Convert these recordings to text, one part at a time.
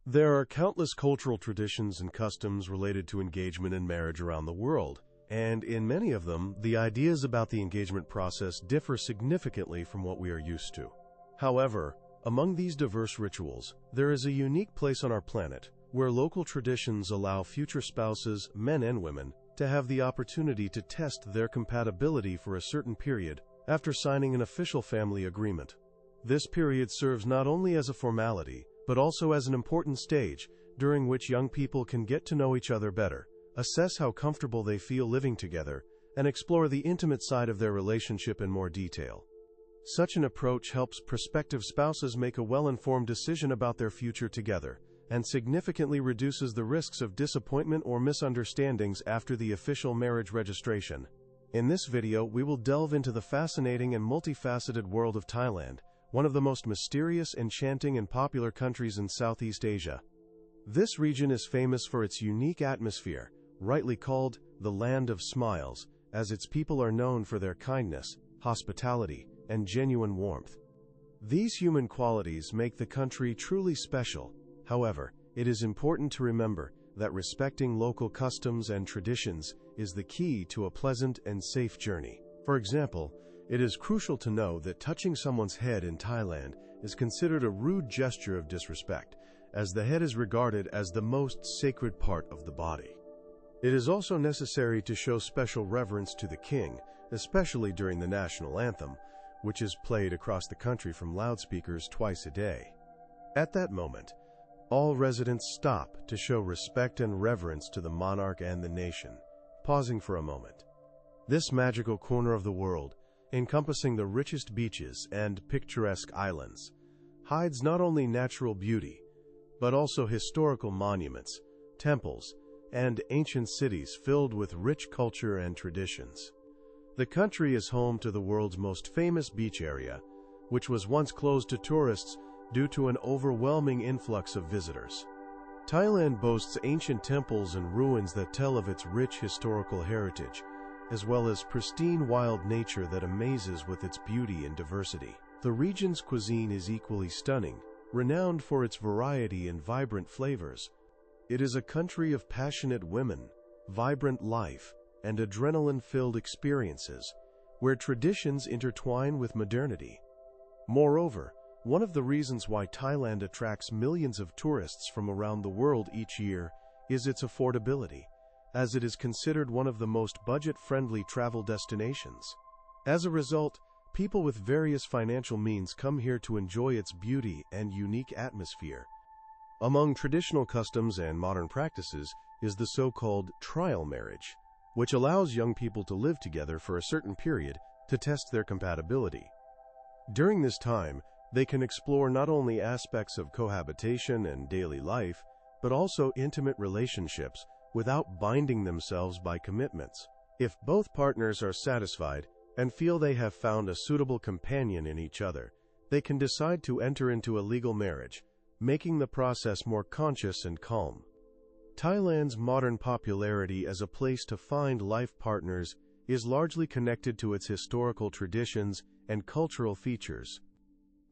There are countless cultural traditions and customs related to engagement and marriage around the world, and in many of them, the ideas about the engagement process differ significantly from what we are used to. However, among these diverse rituals, there is a unique place on our planet where local traditions allow future spouses, men and women, to have the opportunity to test their compatibility for a certain period after signing an official family agreement. This period serves not only as a formality, but also as an important stage during which young people can get to know each other better, assess how comfortable they feel living together, and explore the intimate side of their relationship in more detail. Such an approach helps prospective spouses make a well-informed decision about their future together, and significantly reduces the risks of disappointment or misunderstandings after the official marriage registration. In this video, we will delve into the fascinating and multifaceted world of Thailand, one of the most mysterious, enchanting, and popular countries in Southeast Asia. This region is famous for its unique atmosphere, rightly called the Land of Smiles, as its people are known for their kindness, hospitality, and genuine warmth. These human qualities make the country truly special. However, it is important to remember that respecting local customs and traditions is the key to a pleasant and safe journey. For example, it is crucial to know that touching someone's head in Thailand is considered a rude gesture of disrespect, as the head is regarded as the most sacred part of the body. It is also necessary to show special reverence to the king, especially during the national anthem, which is played across the country from loudspeakers twice a day. At that moment, all residents stop to show respect and reverence to the monarch and the nation, pausing for a moment. This magical corner of the world, encompassing the richest beaches and picturesque islands, hides not only natural beauty, but also historical monuments, temples, and ancient cities filled with rich culture and traditions. The country is home to the world's most famous beach area, which was once closed to tourists due to an overwhelming influx of visitors. Thailand boasts ancient temples and ruins that tell of its rich historical heritage, as well as pristine wild nature that amazes with its beauty and diversity. The region's cuisine is equally stunning, renowned for its variety and vibrant flavors. It is a country of passionate women, vibrant life, and adrenaline-filled experiences, where traditions intertwine with modernity. Moreover, one of the reasons why Thailand attracts millions of tourists from around the world each year is its affordability, as it is considered one of the most budget-friendly travel destinations. As a result, people with various financial means come here to enjoy its beauty and unique atmosphere. Among traditional customs and modern practices is the so-called trial marriage, which allows young people to live together for a certain period to test their compatibility. During this time, they can explore not only aspects of cohabitation and daily life, but also intimate relationships without binding themselves by commitments. If both partners are satisfied and feel they have found a suitable companion in each other, they can decide to enter into a legal marriage, making the process more conscious and calm. Thailand's modern popularity as a place to find life partners is largely connected to its historical traditions and cultural features.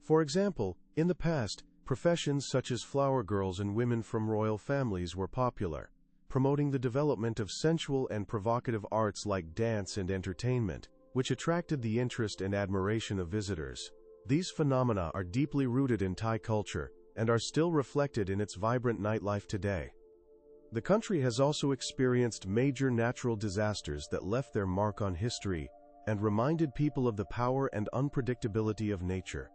For example, in the past, professions such as flower girls and women from royal families were popular, promoting the development of sensual and provocative arts like dance and entertainment, which attracted the interest and admiration of visitors. These phenomena are deeply rooted in Thai culture and are still reflected in its vibrant nightlife today. The country has also experienced major natural disasters that left their mark on history and reminded people of the power and unpredictability of nature.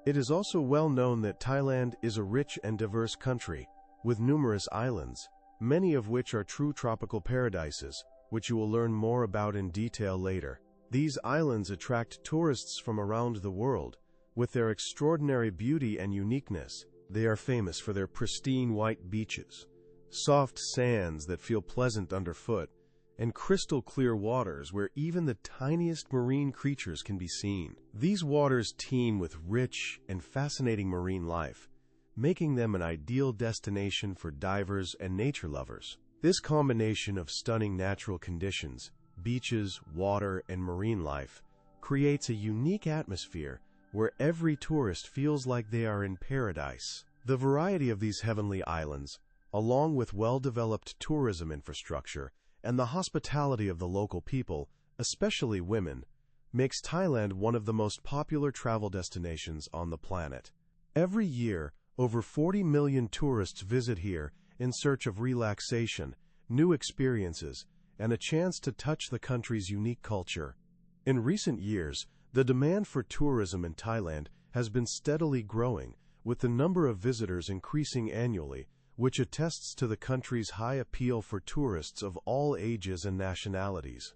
It is also well known that Thailand is a rich and diverse country, with numerous islands, many of which are true tropical paradises, which you will learn more about in detail later. These islands attract tourists from around the world. With their extraordinary beauty and uniqueness, they are famous for their pristine white beaches, soft sands that feel pleasant underfoot, and crystal-clear waters where even the tiniest marine creatures can be seen. These waters teem with rich and fascinating marine life, making them an ideal destination for divers and nature lovers. This combination of stunning natural conditions, beaches, water, and marine life creates a unique atmosphere where every tourist feels like they are in paradise. The variety of these heavenly islands, along with well-developed tourism infrastructure and the hospitality of the local people, especially women, makes Thailand one of the most popular travel destinations on the planet. Every year, over 40 million tourists visit here in search of relaxation, new experiences, and a chance to touch the country's unique culture. In recent years, the demand for tourism in Thailand has been steadily growing, with the number of visitors increasing annually, which attests to the country's high appeal for tourists of all ages and nationalities.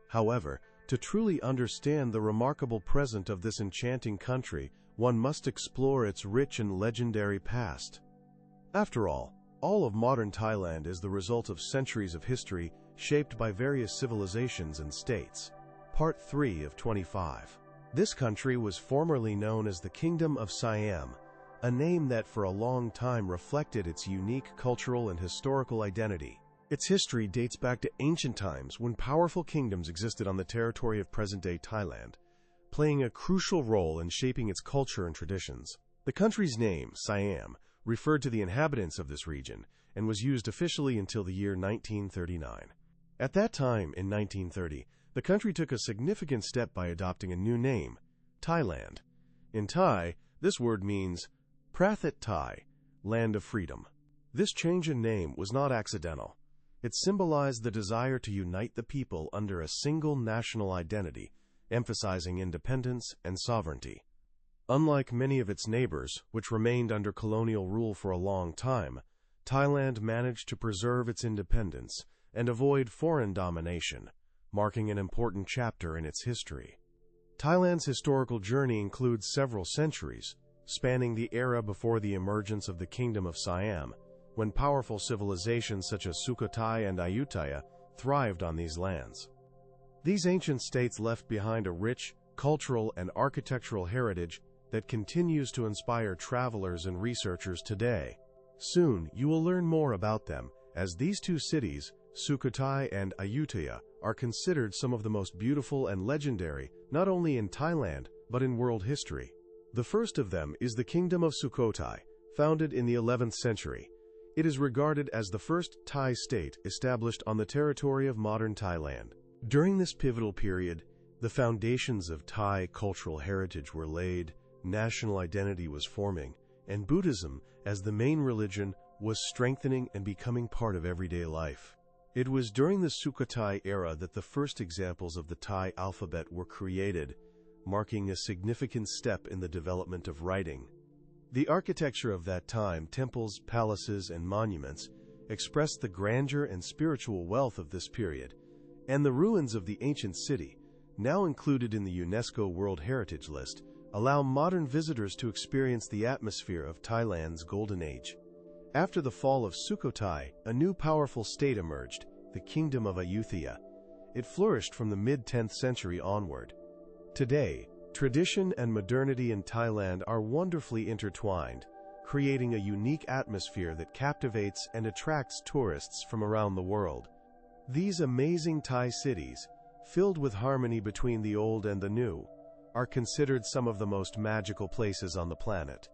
However, to truly understand the remarkable present of this enchanting country, one must explore its rich and legendary past. After all of modern Thailand is the result of centuries of history shaped by various civilizations and states. Part 3 of 25. This country was formerly known as the Kingdom of Siam, a name that for a long time reflected its unique cultural and historical identity. Its history dates back to ancient times when powerful kingdoms existed on the territory of present-day Thailand, playing a crucial role in shaping its culture and traditions. The country's name, Siam, referred to the inhabitants of this region and was used officially until the year 1939. At that time, in 1930, the country took a significant step by adopting a new name, Thailand. In Thai, this word means Prathet Thai, land of freedom. This change in name was not accidental. It symbolized the desire to unite the people under a single national identity, emphasizing independence and sovereignty. Unlike many of its neighbors, which remained under colonial rule for a long time, Thailand managed to preserve its independence and avoid foreign domination, marking an important chapter in its history. Thailand's historical journey includes several centuries, spanning the era before the emergence of the Kingdom of Siam, when powerful civilizations such as Sukhothai and Ayutthaya thrived on these lands. These ancient states left behind a rich cultural and architectural heritage that continues to inspire travelers and researchers today. Soon, you will learn more about them, as these two cities, Sukhothai and Ayutthaya, are considered some of the most beautiful and legendary, not only in Thailand, but in world history. The first of them is the Kingdom of Sukhothai, founded in the 11th century. It is regarded as the first Thai state established on the territory of modern Thailand. During this pivotal period, the foundations of Thai cultural heritage were laid, national identity was forming, and Buddhism, as the main religion, was strengthening and becoming part of everyday life. It was during the Sukhothai era that the first examples of the Thai alphabet were created, marking a significant step in the development of writing. The architecture of that time, temples, palaces, and monuments, expressed the grandeur and spiritual wealth of this period, and the ruins of the ancient city, now included in the UNESCO World Heritage List, allow modern visitors to experience the atmosphere of Thailand's golden age. After the fall of Sukhothai, a new powerful state emerged, the Kingdom of Ayutthaya. It flourished from the mid-10th century onward. Today, tradition and modernity in Thailand are wonderfully intertwined, creating a unique atmosphere that captivates and attracts tourists from around the world. These amazing Thai cities, filled with harmony between the old and the new, are considered some of the most magical places on the planet.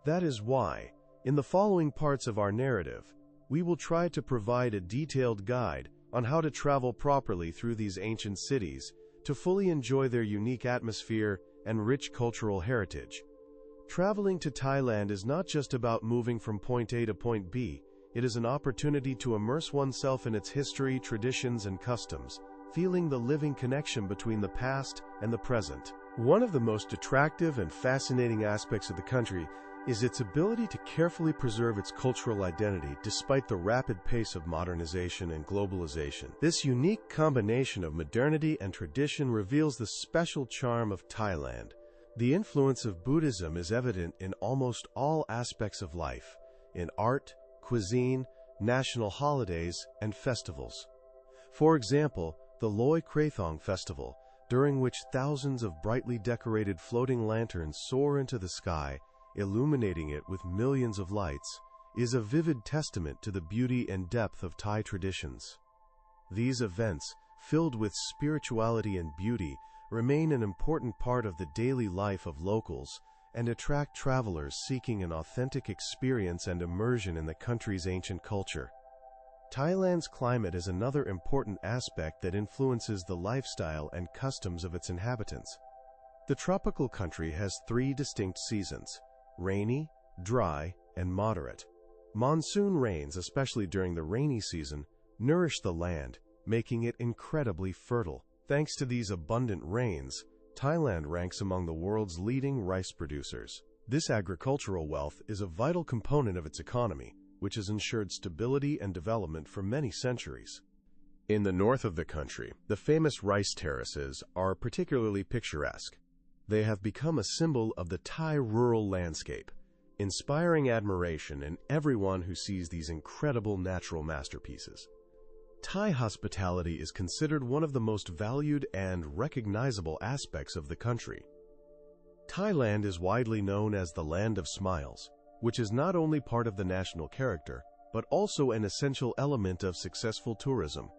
That is why, in the following parts of our narrative, we will try to provide a detailed guide on how to travel properly through these ancient cities to fully enjoy their unique atmosphere and rich cultural heritage. Traveling to Thailand is not just about moving from point A to point B. It is an opportunity to immerse oneself in its history, traditions, and customs, feeling the living connection between the past and the present. One of the most attractive and fascinating aspects of the country is its ability to carefully preserve its cultural identity despite the rapid pace of modernization and globalization. This unique combination of modernity and tradition reveals the special charm of Thailand. The influence of Buddhism is evident in almost all aspects of life, in art, cuisine, national holidays, and festivals. For example, the Loy Krathong Festival, during which thousands of brightly decorated floating lanterns soar into the sky, illuminating it with millions of lights, is a vivid testament to the beauty and depth of Thai traditions. These events, filled with spirituality and beauty, remain an important part of the daily life of locals, and attract travelers seeking an authentic experience and immersion in the country's ancient culture. Thailand's climate is another important aspect that influences the lifestyle and customs of its inhabitants. The tropical country has 3 distinct seasons: rainy, dry, and moderate. Monsoon rains, especially during the rainy season, nourish the land, making it incredibly fertile. Thanks to these abundant rains, Thailand ranks among the world's leading rice producers. This agricultural wealth is a vital component of its economy, which has ensured stability and development for many centuries. In the north of the country, the famous rice terraces are particularly picturesque. They have become a symbol of the Thai rural landscape, inspiring admiration in everyone who sees these incredible natural masterpieces. Thai hospitality is considered one of the most valued and recognizable aspects of the country. Thailand is widely known as the Land of Smiles, which is not only part of the national character, but also an essential element of successful tourism.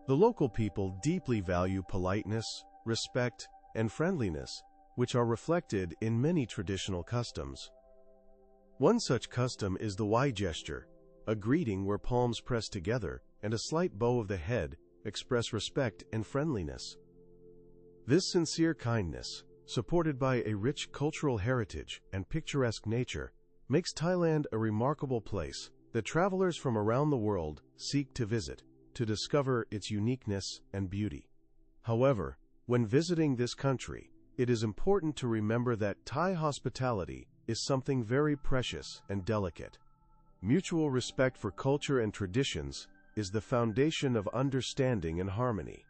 The local people deeply value politeness, respect, and friendliness, which are reflected in many traditional customs. One such custom is the Y gesture, a greeting where palms press together and a slight bow of the head express respect and friendliness. This sincere kindness, supported by a rich cultural heritage and picturesque nature, makes Thailand a remarkable place that travelers from around the world seek to visit to discover its uniqueness and beauty. However, when visiting this country, it is important to remember that Thai hospitality is something very precious and delicate. Mutual respect for culture and traditions is the foundation of understanding and harmony.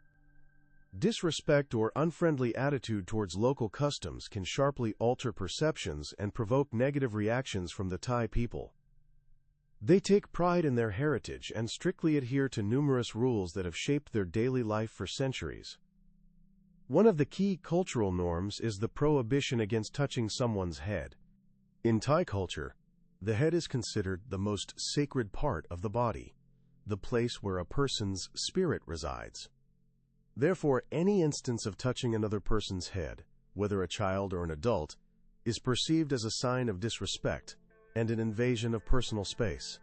Disrespect or unfriendly attitude towards local customs can sharply alter perceptions and provoke negative reactions from the Thai people. They take pride in their heritage and strictly adhere to numerous rules that have shaped their daily life for centuries. One of the key cultural norms is the prohibition against touching someone's head. In Thai culture, the head is considered the most sacred part of the body, the place where a person's spirit resides. Therefore, any instance of touching another person's head, whether a child or an adult, is perceived as a sign of disrespect and an invasion of personal space.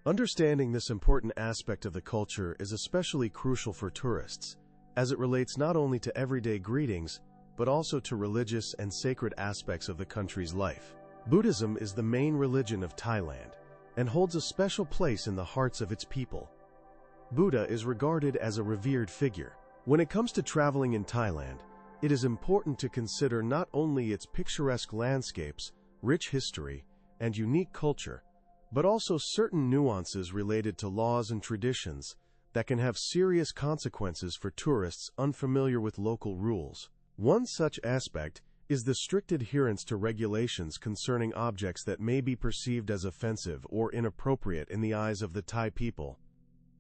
Understanding this important aspect of the culture is especially crucial for tourists, as it relates not only to everyday greetings, but also to religious and sacred aspects of the country's life. Buddhism is the main religion of Thailand and holds a special place in the hearts of its people. Buddha is regarded as a revered figure. When it comes to traveling in Thailand, it is important to consider not only its picturesque landscapes, rich history, and unique culture, but also certain nuances related to laws and traditions that can have serious consequences for tourists unfamiliar with local rules. One such aspect is the strict adherence to regulations concerning objects that may be perceived as offensive or inappropriate in the eyes of the Thai people.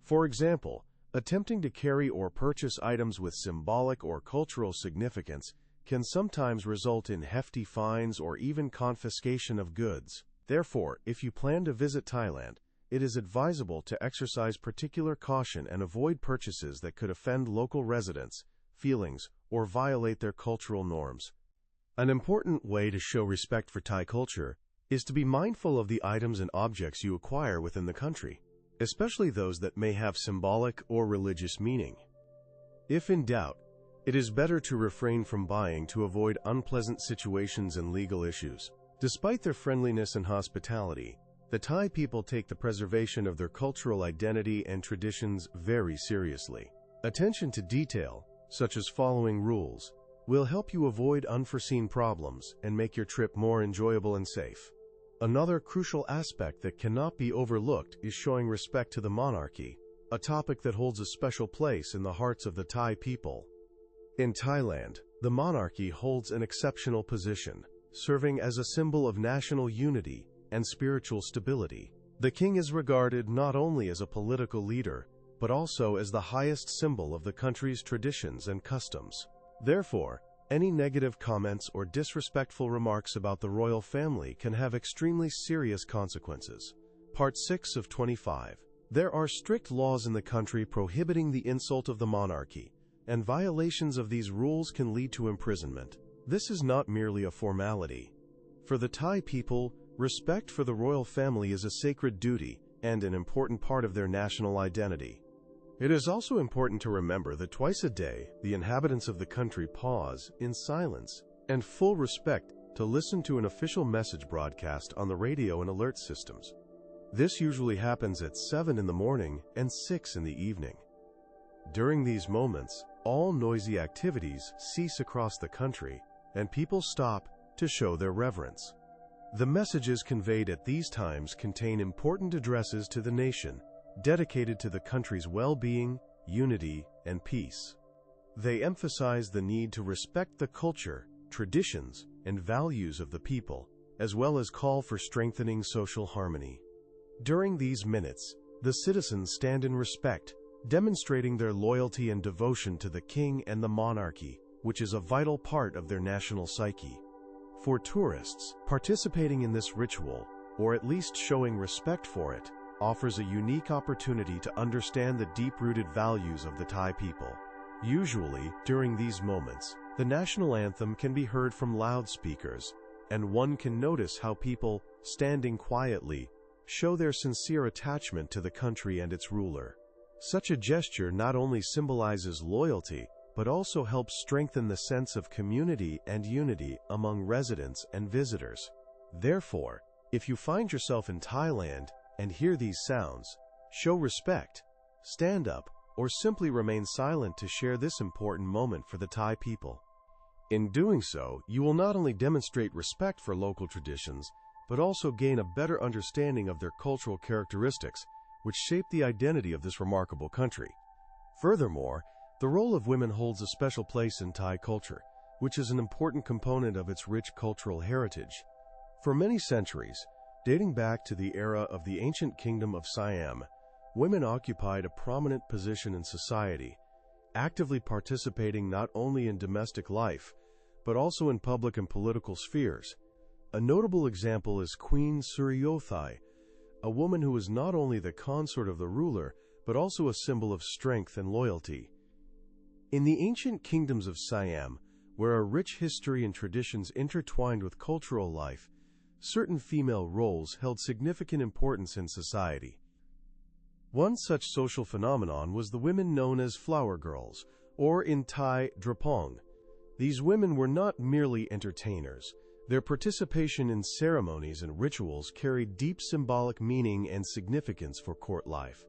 For example, attempting to carry or purchase items with symbolic or cultural significance can sometimes result in hefty fines or even confiscation of goods. Therefore, if you plan to visit Thailand, it is advisable to exercise particular caution and avoid purchases that could offend local residents' feelings or violate their cultural norms. An important way to show respect for Thai culture is to be mindful of the items and objects you acquire within the country, especially those that may have symbolic or religious meaning. If in doubt, it is better to refrain from buying to avoid unpleasant situations and legal issues. Despite their friendliness and hospitality, the Thai people take the preservation of their cultural identity and traditions very seriously. Attention to detail, such as following rules, will help you avoid unforeseen problems and make your trip more enjoyable and safe. Another crucial aspect that cannot be overlooked is showing respect to the monarchy, a topic that holds a special place in the hearts of the Thai people. In Thailand, the monarchy holds an exceptional position, serving as a symbol of national unity and spiritual stability. The king is regarded not only as a political leader, but also as the highest symbol of the country's traditions and customs. Therefore, any negative comments or disrespectful remarks about the royal family can have extremely serious consequences. Part 6 of 25. There are strict laws in the country prohibiting the insult of the monarchy, and violations of these rules can lead to imprisonment. This is not merely a formality. For the Thai people, respect for the royal family is a sacred duty and an important part of their national identity. It is also important to remember that twice a day, the inhabitants of the country pause in silence and full respect to listen to an official message broadcast on the radio and alert systems. This usually happens at 7 in the morning and 6 in the evening. During these moments, all noisy activities cease across the country, and people stop to show their reverence. The messages conveyed at these times contain important addresses to the nation, dedicated to the country's well-being, unity, and peace. They emphasize the need to respect the culture, traditions, and values of the people, as well as call for strengthening social harmony. During these minutes, the citizens stand in respect, demonstrating their loyalty and devotion to the king and the monarchy, which is a vital part of their national psyche. For tourists, participating in this ritual, or at least showing respect for it, offers a unique opportunity to understand the deep-rooted values of the Thai people. Usually, during these moments, the national anthem can be heard from loudspeakers, and one can notice how people, standing quietly, show their sincere attachment to the country and its ruler. Such a gesture not only symbolizes loyalty, but also helps strengthen the sense of community and unity among residents and visitors. Therefore, if you find yourself in Thailand and hear these sounds, show respect, stand up, or simply remain silent to share this important moment for the Thai people. In doing so, you will not only demonstrate respect for local traditions, but also gain a better understanding of their cultural characteristics, which shape the identity of this remarkable country. Furthermore, the role of women holds a special place in Thai culture, which is an important component of its rich cultural heritage. For many centuries, dating back to the era of the ancient kingdom of Siam, women occupied a prominent position in society, actively participating not only in domestic life, but also in public and political spheres. A notable example is Queen Suryothai, a woman who was not only the consort of the ruler, but also a symbol of strength and loyalty. In the ancient kingdoms of Siam, where a rich history and traditions intertwined with cultural life, certain female roles held significant importance in society. One such social phenomenon was the women known as flower girls, or in Thai, drapong. These women were not merely entertainers. Their participation in ceremonies and rituals carried deep symbolic meaning and significance for court life.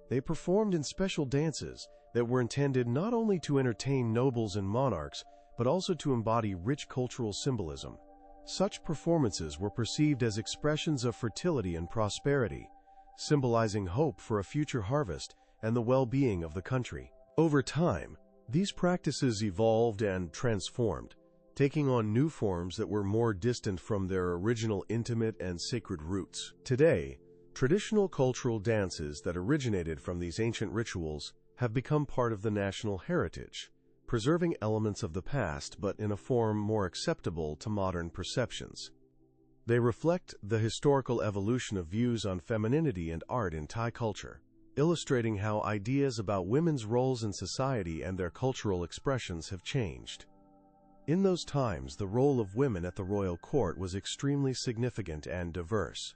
They performed in special dances that were intended not only to entertain nobles and monarchs, but also to embody rich cultural symbolism. Such performances were perceived as expressions of fertility and prosperity, symbolizing hope for a future harvest and the well-being of the country. Over time, these practices evolved and transformed, taking on new forms that were more distant from their original intimate and sacred roots. Today, traditional cultural dances that originated from these ancient rituals have become part of the national heritage, preserving elements of the past but in a form more acceptable to modern perceptions. They reflect the historical evolution of views on femininity and art in Thai culture, illustrating how ideas about women's roles in society and their cultural expressions have changed. In those times, the role of women at the royal court was extremely significant and diverse.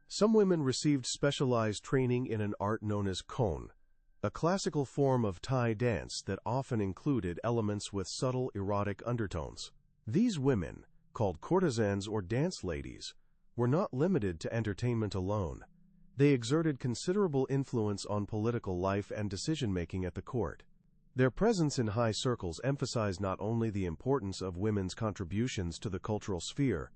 Some women received specialized training in an art known as Khon, a classical form of Thai dance that often included elements with subtle erotic undertones. These women, called courtesans or dance ladies, were not limited to entertainment alone. They exerted considerable influence on political life and decision-making at the court. Their presence in high circles emphasized not only the importance of women's contributions to the cultural sphere,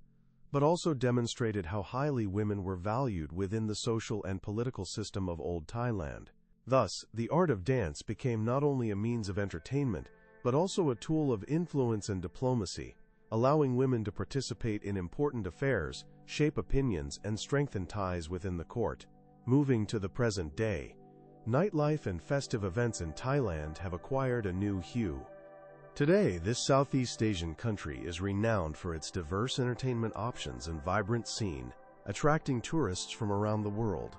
but also demonstrated how highly women were valued within the social and political system of old Thailand. Thus, the art of dance became not only a means of entertainment, but also a tool of influence and diplomacy, allowing women to participate in important affairs, shape opinions, and strengthen ties within the court. Moving to the present day, nightlife and festive events in Thailand have acquired a new hue. Today, this Southeast Asian country is renowned for its diverse entertainment options and vibrant scene, attracting tourists from around the world.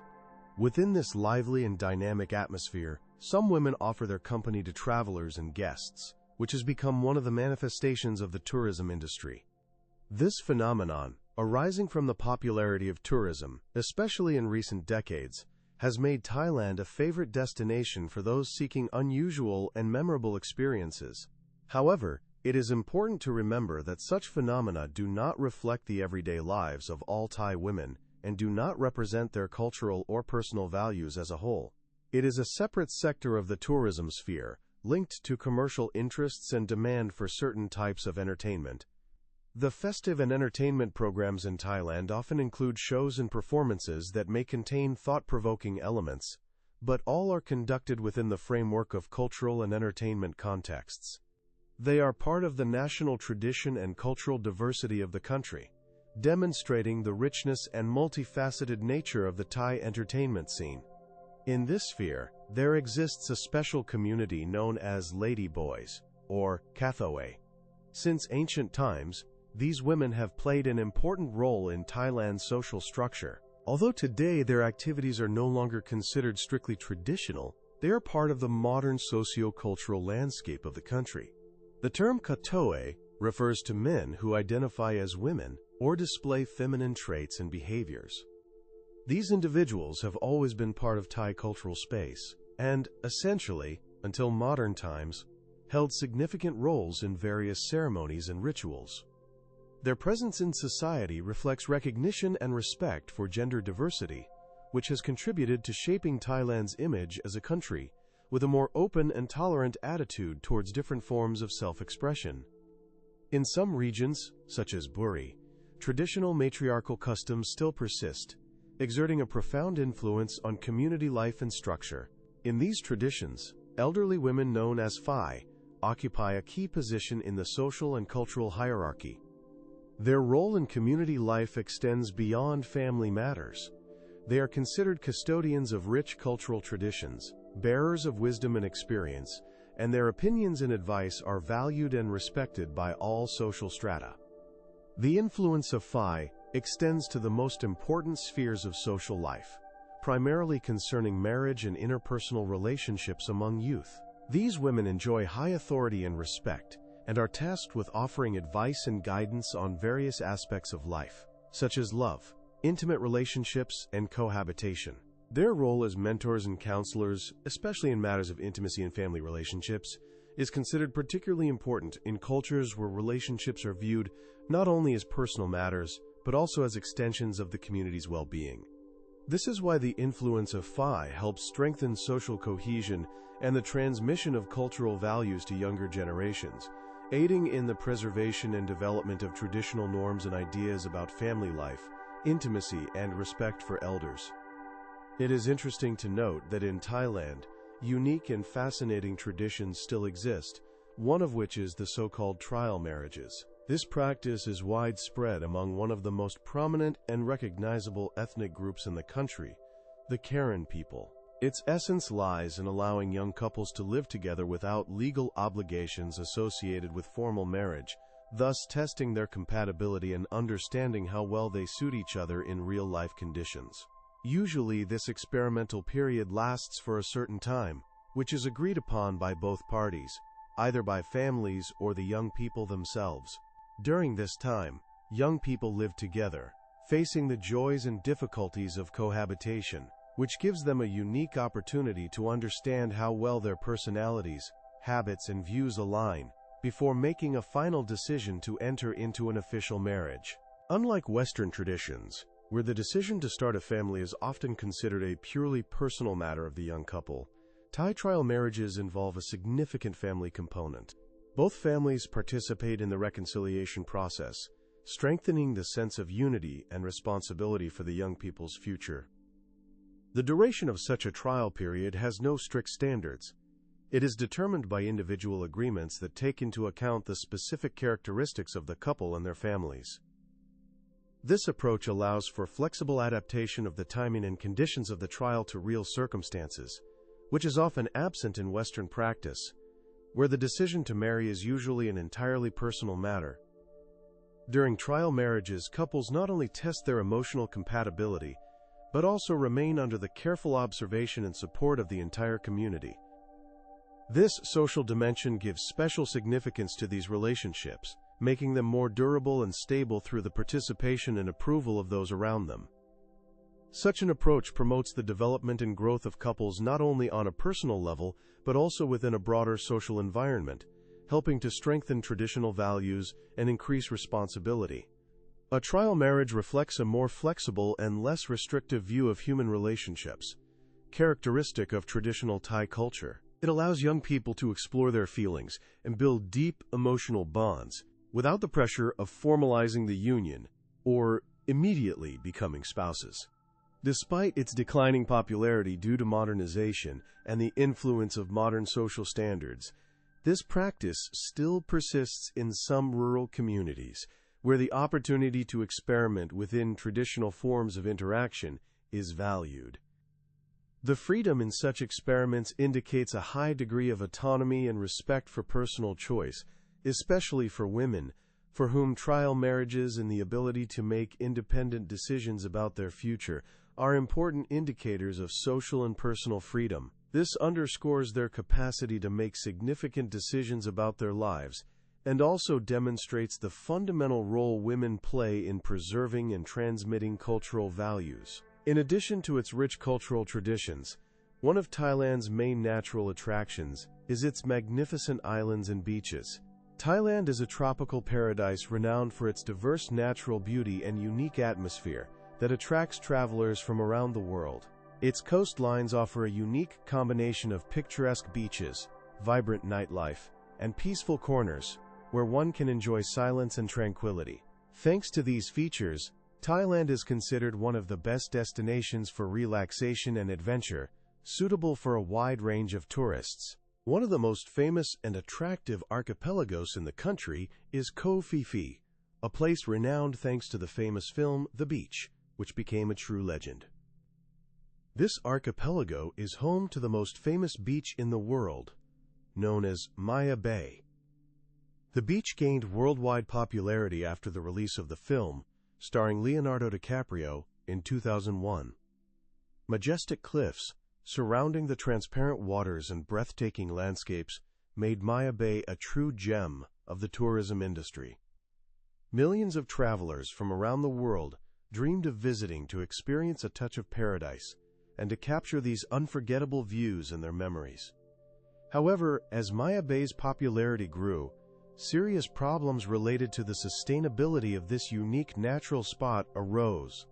Within this lively and dynamic atmosphere, some women offer their company to travelers and guests, which has become one of the manifestations of the tourism industry. This phenomenon, arising from the popularity of tourism, especially in recent decades, has made Thailand a favorite destination for those seeking unusual and memorable experiences. However, it is important to remember that such phenomena do not reflect the everyday lives of all Thai women and do not represent their cultural or personal values as a whole. It is a separate sector of the tourism sphere, linked to commercial interests and demand for certain types of entertainment. The festive and entertainment programs in Thailand often include shows and performances that may contain thought-provoking elements, but all are conducted within the framework of cultural and entertainment contexts. They are part of the national tradition and cultural diversity of the country, demonstrating the richness and multifaceted nature of the Thai entertainment scene. In this sphere, there exists a special community known as Lady Boys, or Kathoey. Since ancient times, these women have played an important role in Thailand's social structure. Although today their activities are no longer considered strictly traditional, they are part of the modern socio-cultural landscape of the country. The term Kathoey refers to men who identify as women or display feminine traits and behaviors. These individuals have always been part of Thai cultural space and, essentially, until modern times, held significant roles in various ceremonies and rituals. Their presence in society reflects recognition and respect for gender diversity, which has contributed to shaping Thailand's image as a country with a more open and tolerant attitude towards different forms of self-expression. In some regions, such as Buri, traditional matriarchal customs still persist, exerting a profound influence on community life and structure. In these traditions, elderly women known as Phai occupy a key position in the social and cultural hierarchy. Their role in community life extends beyond family matters. They are considered custodians of rich cultural traditions, bearers of wisdom and experience, and their opinions and advice are valued and respected by all social strata. The influence of Phai extends to the most important spheres of social life, primarily concerning marriage and interpersonal relationships among youth. These women enjoy high authority and respect, and are tasked with offering advice and guidance on various aspects of life, such as love, intimate relationships, and cohabitation. Their role as mentors and counselors, especially in matters of intimacy and family relationships, is considered particularly important in cultures where relationships are viewed not only as personal matters, but also as extensions of the community's well-being. This is why the influence of Phai helps strengthen social cohesion and the transmission of cultural values to younger generations, aiding in the preservation and development of traditional norms and ideas about family life, intimacy, and respect for elders. It is interesting to note that in Thailand, unique and fascinating traditions still exist, one of which is the so-called trial marriages. This practice is widespread among one of the most prominent and recognizable ethnic groups in the country, the Karen people. Its essence lies in allowing young couples to live together without legal obligations associated with formal marriage, thus testing their compatibility and understanding how well they suit each other in real-life conditions. Usually, this experimental period lasts for a certain time, which is agreed upon by both parties, either by families or the young people themselves. During this time, young people live together, facing the joys and difficulties of cohabitation, which gives them a unique opportunity to understand how well their personalities, habits, and views align, before making a final decision to enter into an official marriage. Unlike Western traditions, where the decision to start a family is often considered a purely personal matter of the young couple, Thai trial marriages involve a significant family component. Both families participate in the reconciliation process, strengthening the sense of unity and responsibility for the young people's future. The duration of such a trial period has no strict standards. It is determined by individual agreements that take into account the specific characteristics of the couple and their families. This approach allows for flexible adaptation of the timing and conditions of the trial to real circumstances, which is often absent in Western practice, where the decision to marry is usually an entirely personal matter. During trial marriages, couples not only test their emotional compatibility, but also remain under the careful observation and support of the entire community. This social dimension gives special significance to these relationships, making them more durable and stable through the participation and approval of those around them. Such an approach promotes the development and growth of couples not only on a personal level, but also within a broader social environment, helping to strengthen traditional values and increase responsibility. A trial marriage reflects a more flexible and less restrictive view of human relationships, characteristic of traditional Thai culture. It allows young people to explore their feelings and build deep emotional bonds without the pressure of formalizing the union or immediately becoming spouses. Despite its declining popularity due to modernization and the influence of modern social standards, this practice still persists in some rural communities, where the opportunity to experiment within traditional forms of interaction is valued. The freedom in such experiments indicates a high degree of autonomy and respect for personal choice, especially for women, for whom trial marriages and the ability to make independent decisions about their future are important indicators of social and personal freedom. This underscores their capacity to make significant decisions about their lives, and also demonstrates the fundamental role women play in preserving and transmitting cultural values. In addition to its rich cultural traditions, one of Thailand's main natural attractions is its magnificent islands and beaches. Thailand is a tropical paradise renowned for its diverse natural beauty and unique atmosphere that attracts travelers from around the world. Its coastlines offer a unique combination of picturesque beaches, vibrant nightlife, and peaceful corners where one can enjoy silence and tranquility. Thanks to these features, Thailand is considered one of the best destinations for relaxation and adventure, suitable for a wide range of tourists. One of the most famous and attractive archipelagos in the country is Koh Phi Phi, a place renowned thanks to the famous film The Beach, which became a true legend. This archipelago is home to the most famous beach in the world, known as Maya Bay. The beach gained worldwide popularity after the release of the film, starring Leonardo DiCaprio, in 2001. Majestic cliffs surrounding the transparent waters and breathtaking landscapes made Maya Bay a true gem of the tourism industry. Millions of travelers from around the world dreamed of visiting to experience a touch of paradise and to capture these unforgettable views in their memories. However, as Maya Bay's popularity grew, serious problems related to the sustainability of this unique natural spot arose.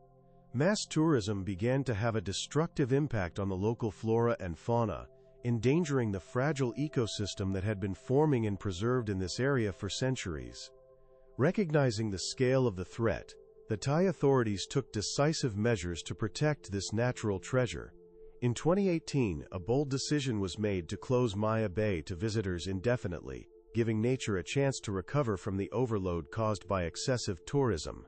Mass tourism began to have a destructive impact on the local flora and fauna, endangering the fragile ecosystem that had been forming and preserved in this area for centuries. Recognizing the scale of the threat, the Thai authorities took decisive measures to protect this natural treasure. In 2018, a bold decision was made to close Maya Bay to visitors indefinitely, giving nature a chance to recover from the overload caused by excessive tourism.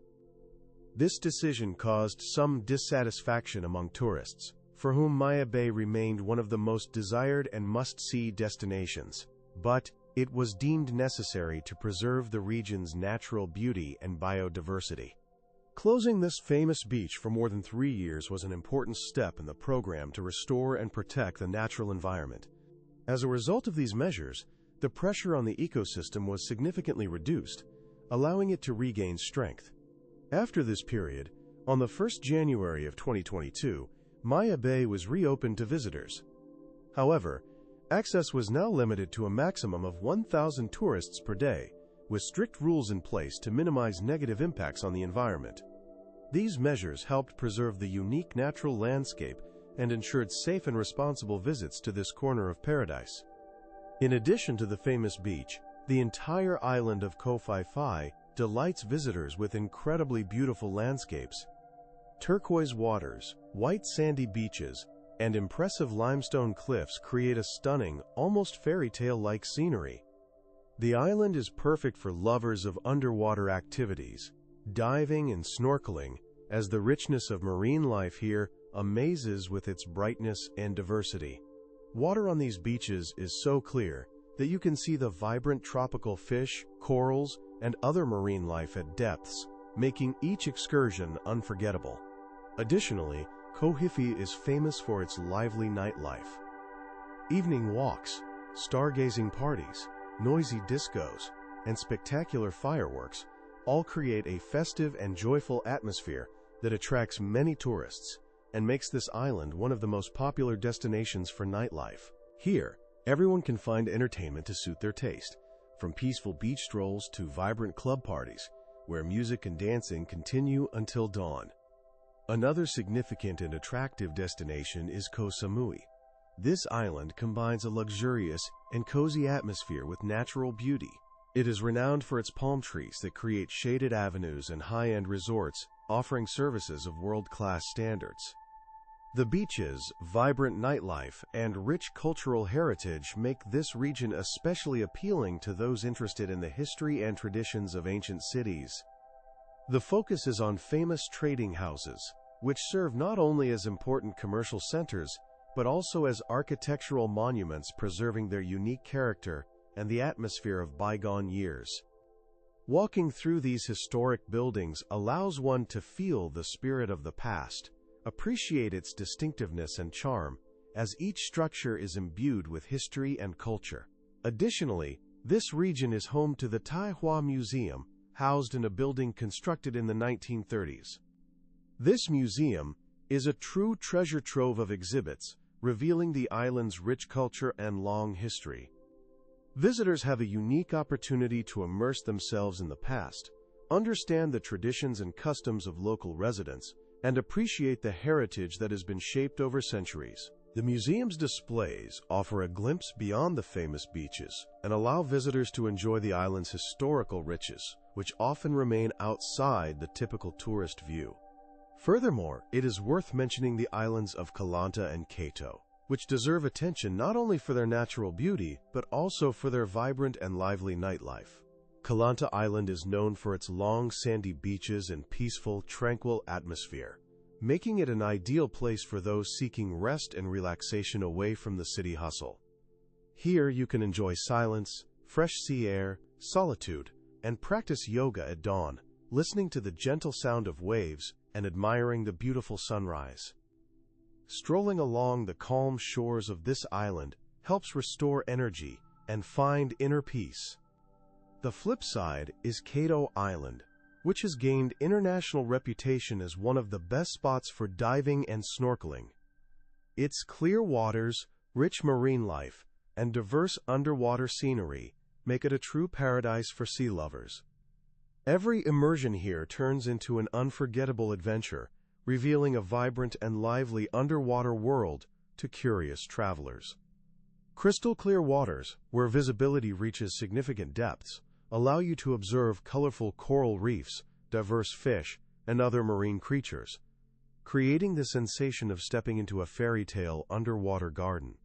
This decision caused some dissatisfaction among tourists, for whom Maya Bay remained one of the most desired and must-see destinations. But it was deemed necessary to preserve the region's natural beauty and biodiversity. Closing this famous beach for more than 3 years was an important step in the program to restore and protect the natural environment. As a result of these measures, the pressure on the ecosystem was significantly reduced, allowing it to regain strength. After this period, on the 1st January of 2022, Maya Bay was reopened to visitors. However, access was now limited to a maximum of 1,000 tourists per day, with strict rules in place to minimize negative impacts on the environment. These measures helped preserve the unique natural landscape and ensured safe and responsible visits to this corner of paradise. In addition to the famous beach, the entire island of Koh Phi Phi delights visitors with incredibly beautiful landscapes. Turquoise waters, white sandy beaches, and impressive limestone cliffs create a stunning, almost fairy tale-like scenery. The island is perfect for lovers of underwater activities, diving and snorkeling, as the richness of marine life here amazes with its brightness and diversity. Water on these beaches is so clear that you can see the vibrant tropical fish, corals, and other marine life at depths, making each excursion unforgettable. Additionally, Koh Phi Phi is famous for its lively nightlife. Evening walks, Stargazing parties, noisy discos, and spectacular fireworks all create a festive and joyful atmosphere that attracts many tourists and makes this island one of the most popular destinations for nightlife. Here, everyone can find entertainment to suit their taste, from peaceful beach strolls to vibrant club parties, where music and dancing continue until dawn. Another significant and attractive destination is Koh Samui. This island combines a luxurious and cozy atmosphere with natural beauty. It is renowned for its palm trees that create shaded avenues and high-end resorts offering services of world-class standards. The beaches, vibrant nightlife, and rich cultural heritage make this region especially appealing to those interested in the history and traditions of ancient cities. The focus is on famous trading houses, which serve not only as important commercial centers, but also as architectural monuments preserving their unique character and the atmosphere of bygone years. Walking through these historic buildings allows one to feel the spirit of the past, appreciate its distinctiveness and charm, as each structure is imbued with history and culture. Additionally, this region is home to the Tai Hwa Museum, housed in a building constructed in the 1930s. This museum is a true treasure trove of exhibits, revealing the island's rich culture and long history. Visitors have a unique opportunity to immerse themselves in the past, understand the traditions and customs of local residents, and appreciate the heritage that has been shaped over centuries. The museum's displays offer a glimpse beyond the famous beaches and allow visitors to enjoy the island's historical riches, which often remain outside the typical tourist view. Furthermore, it is worth mentioning the islands of Koh Lanta and Kato, which deserve attention not only for their natural beauty, but also for their vibrant and lively nightlife. Koh Lanta Island is known for its long sandy beaches and peaceful, tranquil atmosphere, making it an ideal place for those seeking rest and relaxation away from the city hustle. Here you can enjoy silence, fresh sea air, solitude, and practice yoga at dawn, listening to the gentle sound of waves and admiring the beautiful sunrise. Strolling along the calm shores of this island helps restore energy and find inner peace. The flip side is Kato Island, which has gained international reputation as one of the best spots for diving and snorkeling. Its clear waters, rich marine life, and diverse underwater scenery make it a true paradise for sea lovers. Every immersion here turns into an unforgettable adventure, revealing a vibrant and lively underwater world to curious travelers. Crystal clear waters, where visibility reaches significant depths, allow you to observe colorful coral reefs, diverse fish, and other marine creatures, creating the sensation of stepping into a fairy tale underwater garden.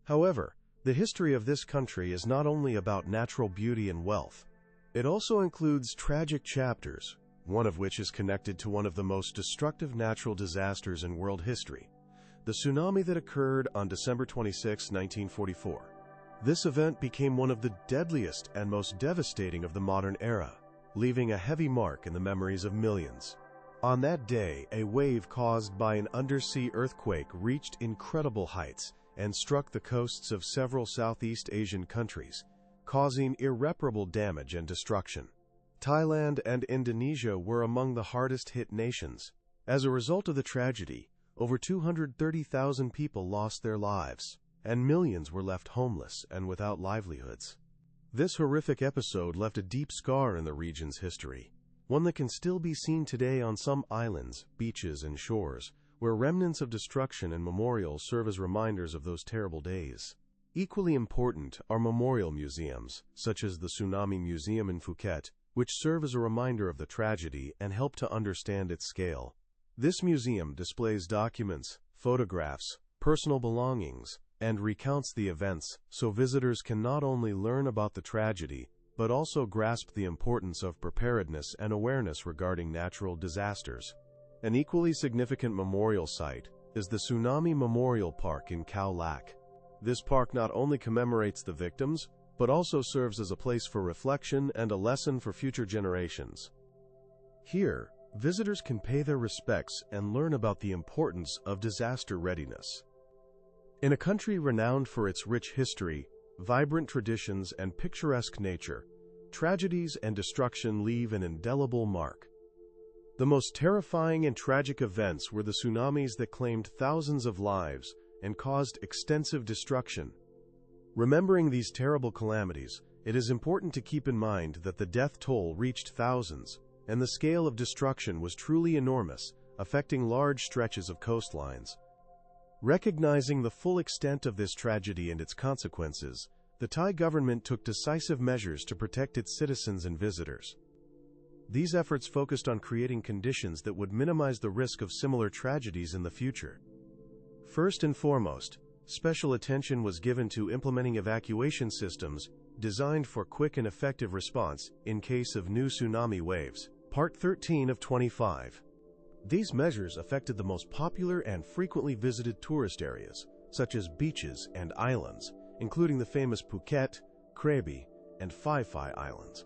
However, the history of this country is not only about natural beauty and wealth. It also includes tragic chapters, one of which is connected to one of the most destructive natural disasters in world history, the tsunami that occurred on December 26, 1944. This event became one of the deadliest and most devastating of the modern era, leaving a heavy mark in the memories of millions. On that day, a wave caused by an undersea earthquake reached incredible heights and struck the coasts of several Southeast Asian countries, causing irreparable damage and destruction. Thailand and Indonesia were among the hardest-hit nations. As a result of the tragedy, over 230,000 people lost their lives, and millions were left homeless and without livelihoods. This horrific episode left a deep scar in the region's history, one that can still be seen today on some islands, beaches, and shores, where remnants of destruction and memorials serve as reminders of those terrible days. Equally important are memorial museums, such as the Tsunami Museum in Phuket, which serve as a reminder of the tragedy and help to understand its scale. This museum displays documents, photographs, personal belongings, and recounts the events so visitors can not only learn about the tragedy, but also grasp the importance of preparedness and awareness regarding natural disasters. An equally significant memorial site is the Tsunami Memorial Park in Khao Lak. This park not only commemorates the victims, but also serves as a place for reflection and a lesson for future generations. Here, visitors can pay their respects and learn about the importance of disaster readiness. In a country renowned for its rich history, vibrant traditions, and picturesque nature, tragedies and destruction leave an indelible mark. The most terrifying and tragic events were the tsunamis that claimed thousands of lives and caused extensive destruction. Remembering these terrible calamities, it is important to keep in mind that the death toll reached thousands, and the scale of destruction was truly enormous, affecting large stretches of coastlines. Recognizing the full extent of this tragedy and its consequences, the Thai government took decisive measures to protect its citizens and visitors. These efforts focused on creating conditions that would minimize the risk of similar tragedies in the future. First and foremost, special attention was given to implementing evacuation systems designed for quick and effective response in case of new tsunami waves. Part 13 of 25. These measures affected the most popular and frequently visited tourist areas, such as beaches and islands, including the famous Phuket, Krabi, and Phi Phi Islands.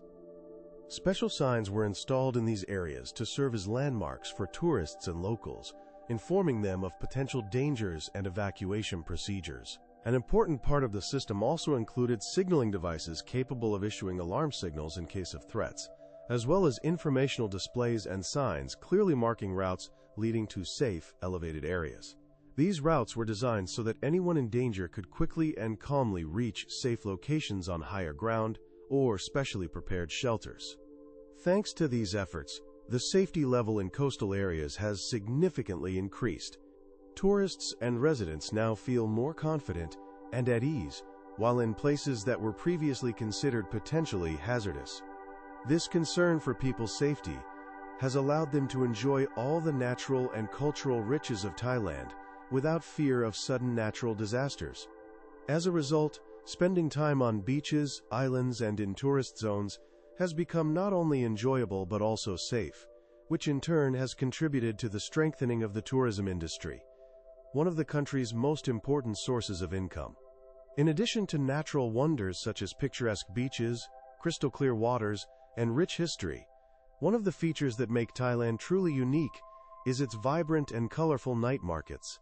Special signs were installed in these areas to serve as landmarks for tourists and locals, informing them of potential dangers and evacuation procedures. An important part of the system also included signaling devices capable of issuing alarm signals in case of threats, as well as informational displays and signs clearly marking routes leading to safe, elevated areas. These routes were designed so that anyone in danger could quickly and calmly reach safe locations on higher ground or specially prepared shelters. Thanks to these efforts, the safety level in coastal areas has significantly increased. Tourists and residents now feel more confident and at ease, while in places that were previously considered potentially hazardous. This concern for people's safety has allowed them to enjoy all the natural and cultural riches of Thailand without fear of sudden natural disasters. As a result, spending time on beaches, islands, and in tourist zones has become not only enjoyable but also safe, which in turn has contributed to the strengthening of the tourism industry, one of the country's most important sources of income. In addition to natural wonders such as picturesque beaches, crystal clear waters, and rich history, one of the features that make Thailand truly unique is its vibrant and colorful night markets.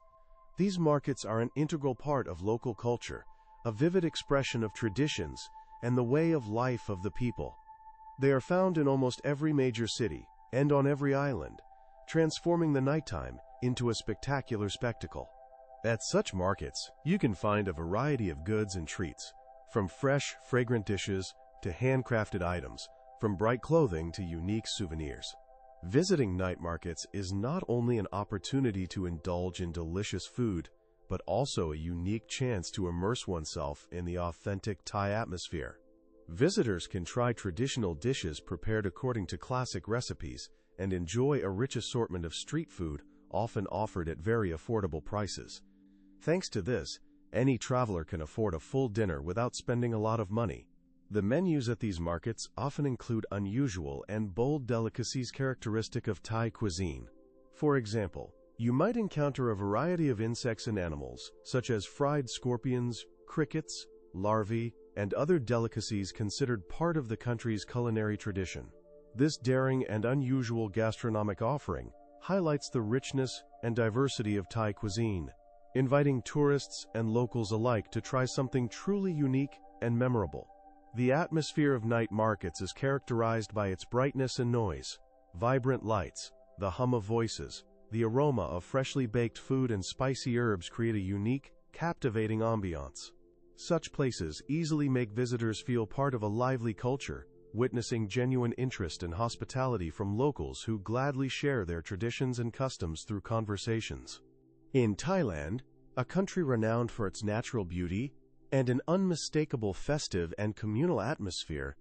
These markets are an integral part of local culture, a vivid expression of traditions and the way of life of the people. They are found in almost every major city and on every island, transforming the nighttime into a spectacular spectacle. At such markets, you can find a variety of goods and treats, from fresh, fragrant dishes to handcrafted items, from bright clothing to unique souvenirs. Visiting night markets is not only an opportunity to indulge in delicious food, but also a unique chance to immerse oneself in the authentic Thai atmosphere. Visitors can try traditional dishes prepared according to classic recipes and enjoy a rich assortment of street food, often offered at very affordable prices. Thanks to this, any traveler can afford a full dinner without spending a lot of money. The menus at these markets often include unusual and bold delicacies characteristic of Thai cuisine. For example, you might encounter a variety of insects and animals, such as fried scorpions, crickets, larvae, and other delicacies considered part of the country's culinary tradition. This daring and unusual gastronomic offering highlights the richness and diversity of Thai cuisine, inviting tourists and locals alike to try something truly unique and memorable. The atmosphere of night markets is characterized by its brightness and noise, vibrant lights, the hum of voices, the aroma of freshly baked food and spicy herbs create a unique, captivating ambiance. Such places easily make visitors feel part of a lively culture, witnessing genuine interest and hospitality from locals who gladly share their traditions and customs through conversations. In Thailand, a country renowned for its natural beauty and an unmistakable festive and communal atmosphere,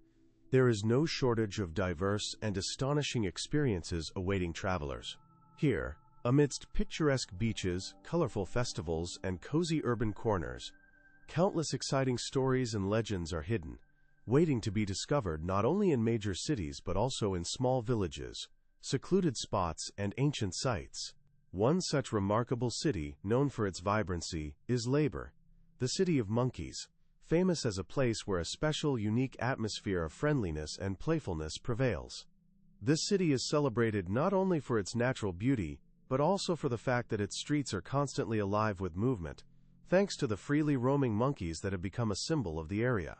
there is no shortage of diverse and astonishing experiences awaiting travelers. Here, amidst picturesque beaches, colorful festivals, and cozy urban corners, countless exciting stories and legends are hidden, waiting to be discovered not only in major cities but also in small villages, secluded spots, and ancient sites. One such remarkable city, known for its vibrancy, is Labour, the city of monkeys, famous as a place where a special, unique atmosphere of friendliness and playfulness prevails. This city is celebrated not only for its natural beauty, but also for the fact that its streets are constantly alive with movement, thanks to the freely roaming monkeys that have become a symbol of the area.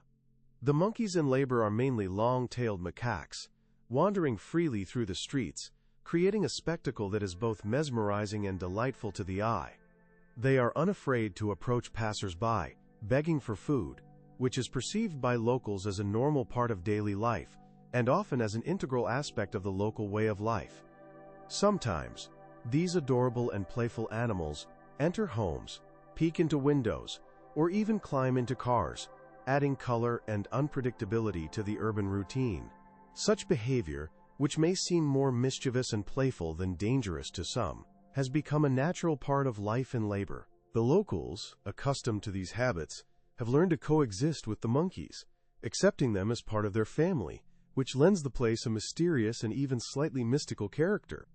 The monkeys in labor are mainly long-tailed macaques, wandering freely through the streets, creating a spectacle that is both mesmerizing and delightful to the eye. They are unafraid to approach passers-by, begging for food, which is perceived by locals as a normal part of daily life, and often as an integral aspect of the local way of life. Sometimes, these adorable and playful animals enter homes, peek into windows, or even climb into cars, adding color and unpredictability to the urban routine. Such behavior, which may seem more mischievous and playful than dangerous to some, has become a natural part of life in labor. The locals, accustomed to these habits, have learned to coexist with the monkeys, accepting them as part of their family, which lends the place a mysterious and even slightly mystical character.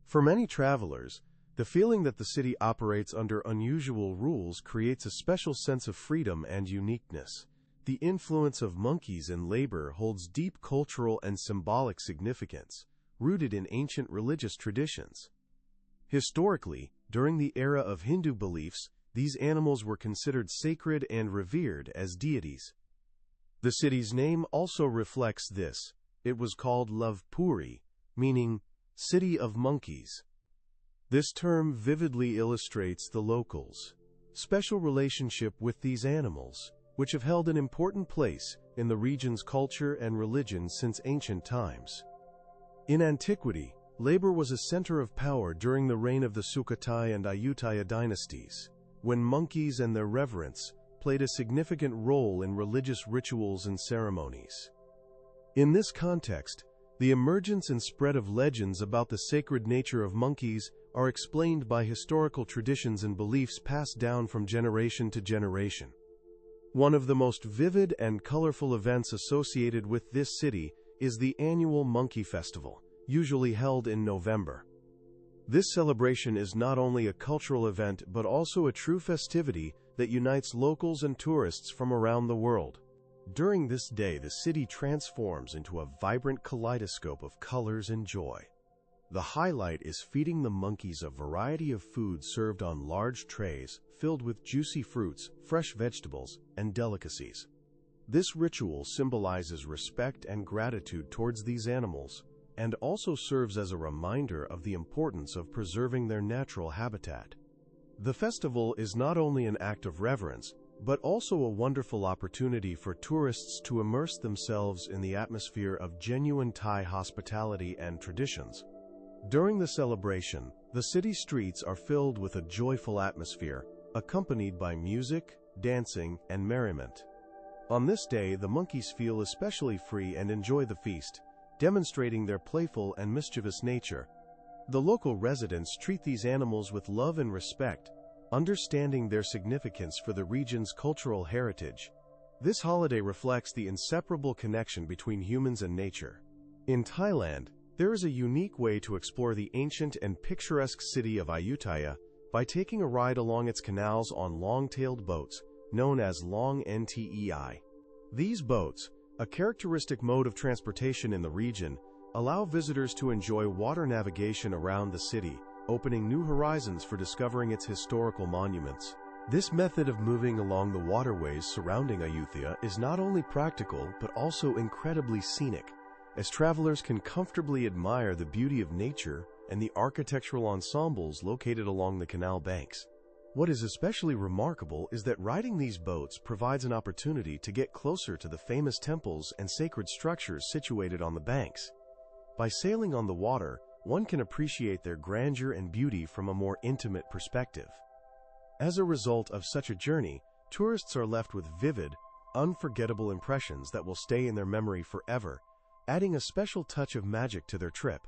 For many travelers, the feeling that the city operates under unusual rules creates a special sense of freedom and uniqueness. The influence of monkeys in labor holds deep cultural and symbolic significance, rooted in ancient religious traditions. Historically, during the era of Hindu beliefs, these animals were considered sacred and revered as deities. The city's name also reflects this. It was called Lovepuri, meaning City of Monkeys. This term vividly illustrates the locals' special relationship with these animals, which have held an important place in the region's culture and religion since ancient times. In antiquity, labor was a center of power during the reign of the Sukhothai and Ayutthaya dynasties, when monkeys and their reverence played a significant role in religious rituals and ceremonies. In this context, the emergence and spread of legends about the sacred nature of monkeys are explained by historical traditions and beliefs passed down from generation to generation. One of the most vivid and colorful events associated with this city is the annual Monkey Festival, usually held in November. This celebration is not only a cultural event but also a true festivity that unites locals and tourists from around the world. During this day, the city transforms into a vibrant kaleidoscope of colors and joy. The highlight is feeding the monkeys a variety of food served on large trays filled with juicy fruits, fresh vegetables, and delicacies. This ritual symbolizes respect and gratitude towards these animals, and also serves as a reminder of the importance of preserving their natural habitat. The festival is not only an act of reverence, but also a wonderful opportunity for tourists to immerse themselves in the atmosphere of genuine Thai hospitality and traditions. During the celebration, the city streets are filled with a joyful atmosphere, accompanied by music, dancing, and merriment. On this day, the monkeys feel especially free and enjoy the feast, demonstrating their playful and mischievous nature. The local residents treat these animals with love and respect, understanding their significance for the region's cultural heritage. This holiday reflects the inseparable connection between humans and nature. In Thailand, there is a unique way to explore the ancient and picturesque city of Ayutthaya by taking a ride along its canals on long-tailed boats, known as Long Ntei. These boats, a characteristic mode of transportation in the region, allow visitors to enjoy water navigation around the city, opening new horizons for discovering its historical monuments. This method of moving along the waterways surrounding Ayutthaya is not only practical but also incredibly scenic, as travelers can comfortably admire the beauty of nature and the architectural ensembles located along the canal banks. What is especially remarkable is that riding these boats provides an opportunity to get closer to the famous temples and sacred structures situated on the banks. By sailing on the water, one can appreciate their grandeur and beauty from a more intimate perspective. As a result of such a journey, tourists are left with vivid, unforgettable impressions that will stay in their memory forever, adding a special touch of magic to their trip.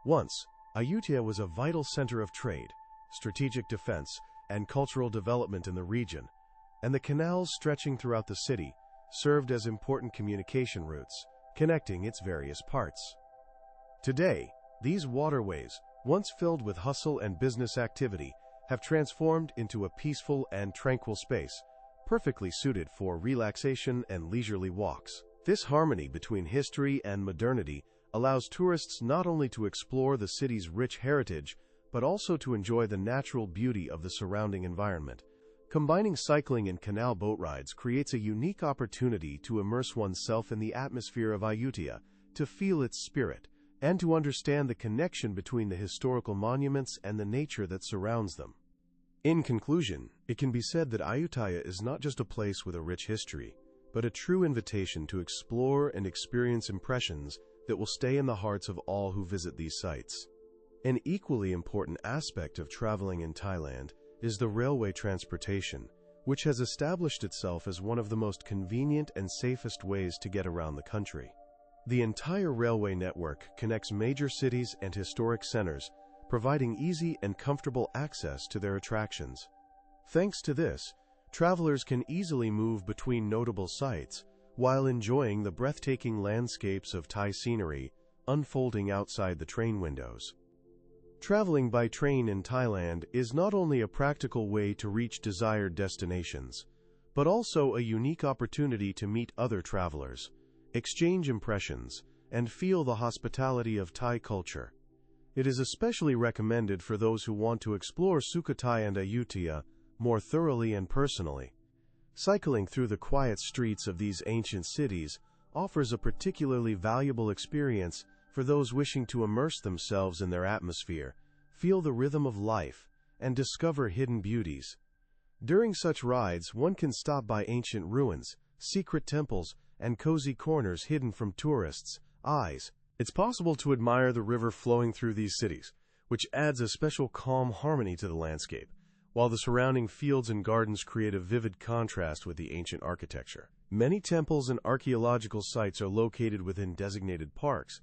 Once, Ayutthaya was a vital center of trade, strategic defense, and cultural development in the region, and the canals stretching throughout the city served as important communication routes, connecting its various parts. Today, these waterways, once filled with hustle and business activity, have transformed into a peaceful and tranquil space, perfectly suited for relaxation and leisurely walks. This harmony between history and modernity allows tourists not only to explore the city's rich heritage, but also to enjoy the natural beauty of the surrounding environment, Combining cycling and canal boat rides creates a unique opportunity to immerse oneself in the atmosphere of Ayutthaya, to feel its spirit, and to understand the connection between the historical monuments and the nature that surrounds them. In conclusion, it can be said that Ayutthaya is not just a place with a rich history, but a true invitation to explore and experience impressions that will stay in the hearts of all who visit these sites. An equally important aspect of traveling in Thailand is the railway transportation, which has established itself as one of the most convenient and safest ways to get around the country. The entire railway network connects major cities and historic centers, providing easy and comfortable access to their attractions. Thanks to this, travelers can easily move between notable sites while enjoying the breathtaking landscapes of Thai scenery unfolding outside the train windows. Traveling by train in Thailand is not only a practical way to reach desired destinations, but also a unique opportunity to meet other travelers, exchange impressions, and feel the hospitality of Thai culture. It is especially recommended for those who want to explore Sukhothai and Ayutthaya more thoroughly and personally. Cycling through the quiet streets of these ancient cities offers a particularly valuable experience for those wishing to immerse themselves in their atmosphere, feel the rhythm of life, and discover hidden beauties. During such rides, one can stop by ancient ruins, secret temples, and cozy corners hidden from tourists' eyes. It's possible to admire the river flowing through these cities, which adds a special calm harmony to the landscape, while the surrounding fields and gardens create a vivid contrast with the ancient architecture. Many temples and archaeological sites are located within designated parks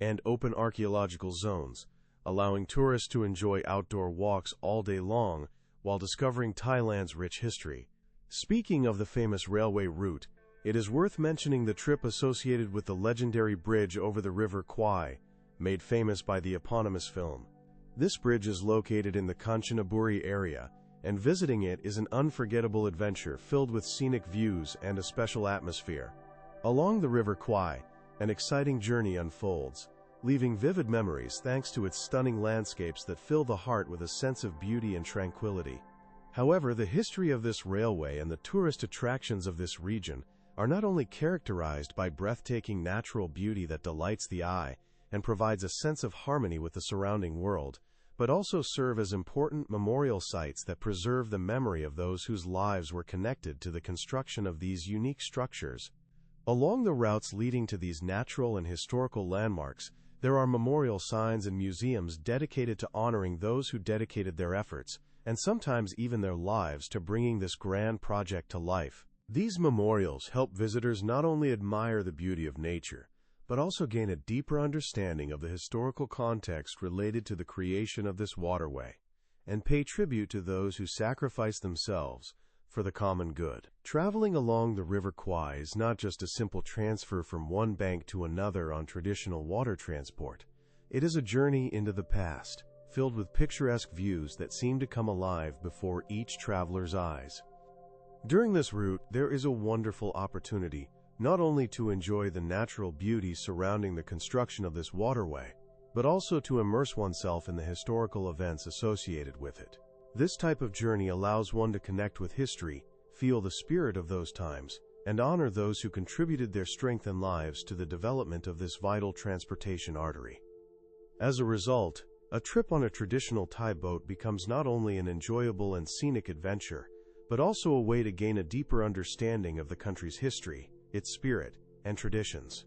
and open archaeological zones, allowing tourists to enjoy outdoor walks all day long while discovering Thailand's rich history. Speaking of the famous railway route, it is worth mentioning the trip associated with the legendary bridge over the River Kwai, made famous by the eponymous film. This bridge is located in the Kanchanaburi area, and visiting it is an unforgettable adventure filled with scenic views and a special atmosphere. Along the River Kwai, an exciting journey unfolds, leaving vivid memories thanks to its stunning landscapes that fill the heart with a sense of beauty and tranquility. However, the history of this railway and the tourist attractions of this region are not only characterized by breathtaking natural beauty that delights the eye and provides a sense of harmony with the surrounding world, but also serve as important memorial sites that preserve the memory of those whose lives were connected to the construction of these unique structures. Along the routes leading to these natural and historical landmarks, there are memorial signs and museums dedicated to honoring those who dedicated their efforts, and sometimes even their lives, to bringing this grand project to life. These memorials help visitors not only admire the beauty of nature, but also gain a deeper understanding of the historical context related to the creation of this waterway, and pay tribute to those who sacrificed themselves for the common good. Traveling along the River Kwai is not just a simple transfer from one bank to another on traditional water transport. It is a journey into the past, filled with picturesque views that seem to come alive before each traveler's eyes. During this route, there is a wonderful opportunity not only to enjoy the natural beauty surrounding the construction of this waterway, but also to immerse oneself in the historical events associated with it. This type of journey allows one to connect with history, feel the spirit of those times, and honor those who contributed their strength and lives to the development of this vital transportation artery. As a result, a trip on a traditional Thai boat becomes not only an enjoyable and scenic adventure, but also a way to gain a deeper understanding of the country's history, its spirit, and traditions.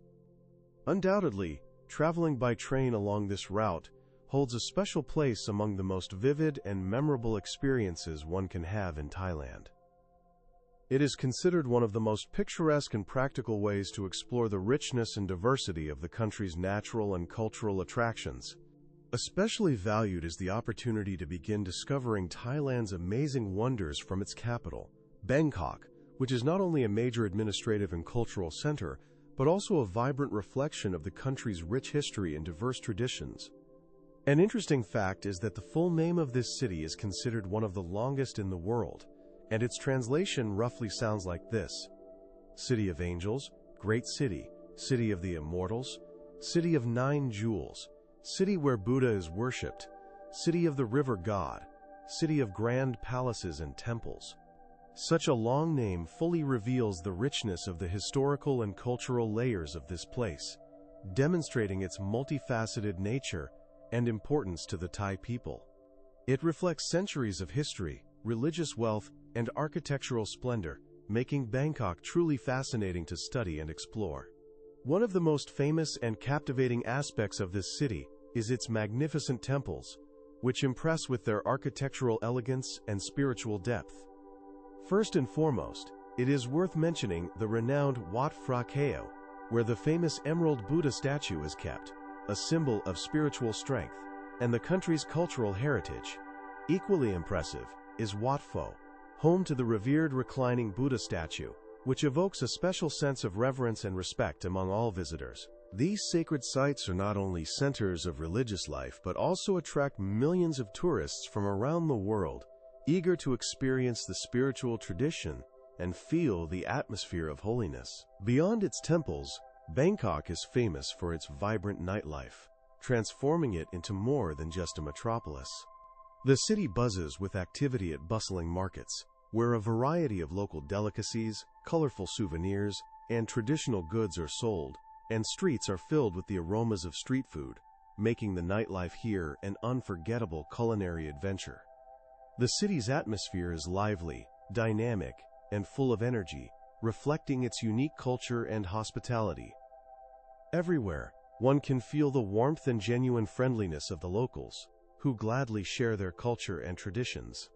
Undoubtedly, traveling by train along this route holds a special place among the most vivid and memorable experiences one can have in Thailand. It is considered one of the most picturesque and practical ways to explore the richness and diversity of the country's natural and cultural attractions. Especially valued is the opportunity to begin discovering Thailand's amazing wonders from its capital, Bangkok, which is not only a major administrative and cultural center, but also a vibrant reflection of the country's rich history and diverse traditions. An interesting fact is that the full name of this city is considered one of the longest in the world, and its translation roughly sounds like this: City of Angels, Great City, City of the Immortals, City of Nine Jewels, City where Buddha is worshipped, City of the River God, City of Grand Palaces and Temples. Such a long name fully reveals the richness of the historical and cultural layers of this place, demonstrating its multifaceted nature and importance to the Thai people. It reflects centuries of history, religious wealth, and architectural splendor, making Bangkok truly fascinating to study and explore. One of the most famous and captivating aspects of this city is its magnificent temples, which impress with their architectural elegance and spiritual depth. First and foremost, it is worth mentioning the renowned Wat Phra Kaew, where the famous Emerald Buddha statue is kept, a symbol of spiritual strength and the country's cultural heritage. Equally impressive is Wat Pho, home to the revered reclining Buddha statue, which evokes a special sense of reverence and respect among all visitors. These sacred sites are not only centers of religious life but also attract millions of tourists from around the world, eager to experience the spiritual tradition and feel the atmosphere of holiness. Beyond its temples, Bangkok is famous for its vibrant nightlife, transforming it into more than just a metropolis. The city buzzes with activity at bustling markets, where a variety of local delicacies, colorful souvenirs, and traditional goods are sold, and streets are filled with the aromas of street food, making the nightlife here an unforgettable culinary adventure. The city's atmosphere is lively, dynamic, and full of energy, reflecting its unique culture and hospitality. Everywhere, one can feel the warmth and genuine friendliness of the locals, who gladly share their culture and traditions.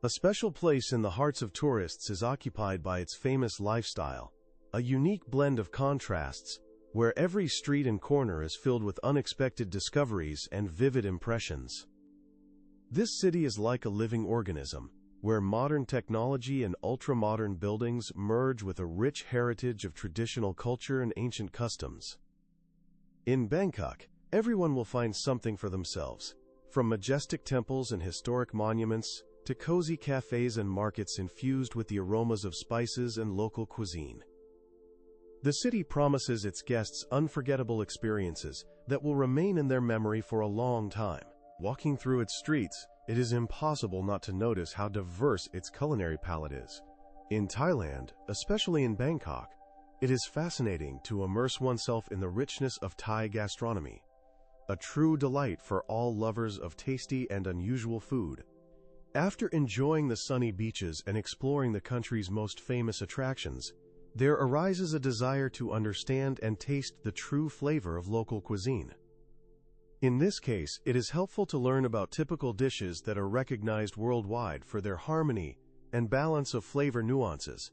A special place in the hearts of tourists is occupied by its famous lifestyle, a unique blend of contrasts, where every street and corner is filled with unexpected discoveries and vivid impressions. This city is like a living organism, where modern technology and ultra-modern buildings merge with a rich heritage of traditional culture and ancient customs. In Bangkok, everyone will find something for themselves, from majestic temples and historic monuments to cozy cafes and markets infused with the aromas of spices and local cuisine. The city promises its guests unforgettable experiences that will remain in their memory for a long time. Walking through its streets, it is impossible not to notice how diverse its culinary palette is. In Thailand, especially in Bangkok, it is fascinating to immerse oneself in the richness of Thai gastronomy, a true delight for all lovers of tasty and unusual food. After enjoying the sunny beaches and exploring the country's most famous attractions, there arises a desire to understand and taste the true flavor of local cuisine. In this case, it is helpful to learn about typical dishes that are recognized worldwide for their harmony and balance of flavor nuances.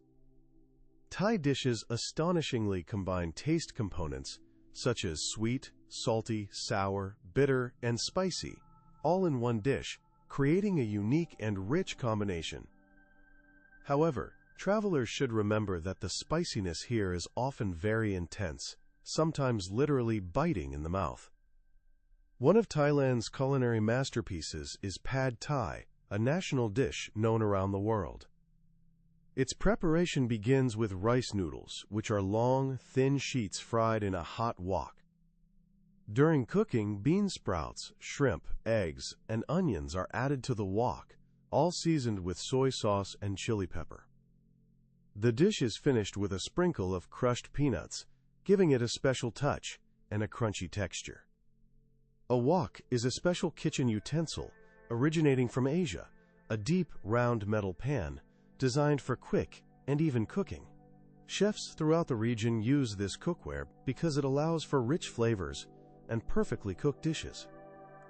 Thai dishes astonishingly combine taste components such as sweet, salty, sour, bitter, and spicy, all in one dish, creating a unique and rich combination. However, travelers should remember that the spiciness here is often very intense, sometimes literally biting in the mouth. One of Thailand's culinary masterpieces is Pad Thai, a national dish known around the world. Its preparation begins with rice noodles, which are long, thin sheets fried in a hot wok. During cooking, bean sprouts, shrimp, eggs, and onions are added to the wok, all seasoned with soy sauce and chili pepper. The dish is finished with a sprinkle of crushed peanuts, giving it a special touch and a crunchy texture. A wok is a special kitchen utensil originating from Asia, a deep, round metal pan designed for quick and even cooking. Chefs throughout the region use this cookware because it allows for rich flavors and perfectly cooked dishes.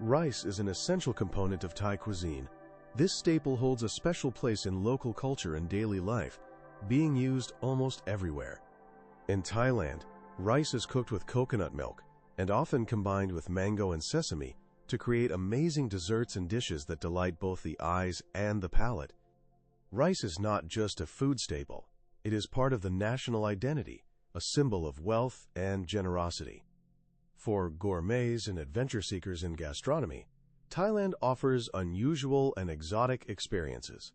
Rice is an essential component of Thai cuisine. This staple holds a special place in local culture and daily life, being used almost everywhere. In Thailand, rice is cooked with coconut milk and often combined with mango and sesame to create amazing desserts and dishes that delight both the eyes and the palate. Rice is not just a food staple. It is part of the national identity, a symbol of wealth and generosity. For gourmets and adventure seekers in gastronomy, Thailand offers unusual and exotic experiences.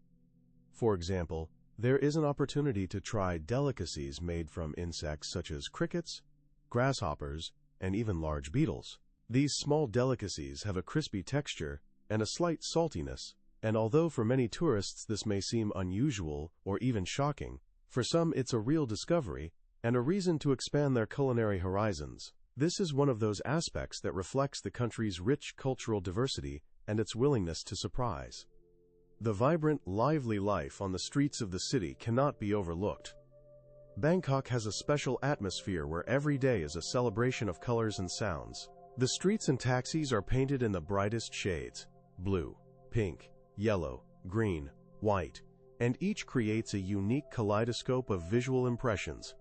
For example, there is an opportunity to try delicacies made from insects such as crickets, grasshoppers, and even large beetles. These small delicacies have a crispy texture and a slight saltiness, And although for many tourists this may seem unusual or even shocking, for some it's a real discovery and a reason to expand their culinary horizons. This is one of those aspects that reflects the country's rich cultural diversity and its willingness to surprise. The vibrant, lively life on the streets of the city cannot be overlooked. Bangkok has a special atmosphere where every day is a celebration of colors and sounds. The streets and taxis are painted in the brightest shades: blue, pink, yellow, green, white, and each creates a unique kaleidoscope of visual impressions.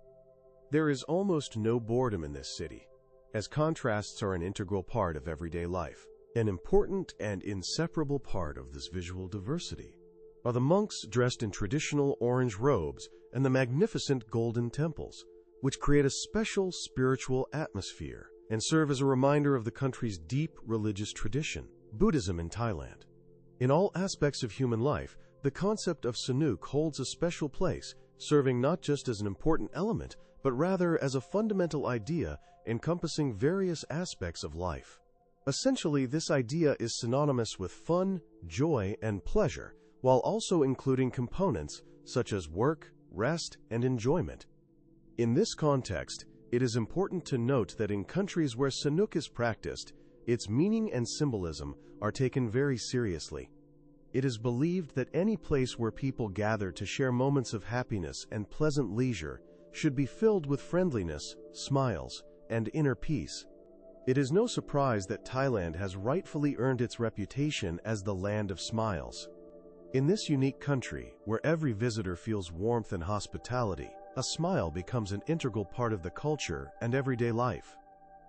There is almost no boredom in this city, as contrasts are an integral part of everyday life. An important and inseparable part of this visual diversity are the monks dressed in traditional orange robes and the magnificent golden temples, which create a special spiritual atmosphere and serve as a reminder of the country's deep religious tradition. Buddhism in Thailand. In all aspects of human life, the concept of Sanuk holds a special place, serving not just as an important element, but rather as a fundamental idea encompassing various aspects of life. Essentially, this idea is synonymous with fun, joy, and pleasure, while also including components such as work, rest, and enjoyment. In this context, it is important to note that in countries where Sanuk is practiced, its meaning and symbolism are taken very seriously. It is believed that any place where people gather to share moments of happiness and pleasant leisure should be filled with friendliness, smiles, and inner peace. It is no surprise that Thailand has rightfully earned its reputation as the land of smiles. In this unique country, where every visitor feels warmth and hospitality, a smile becomes an integral part of the culture and everyday life.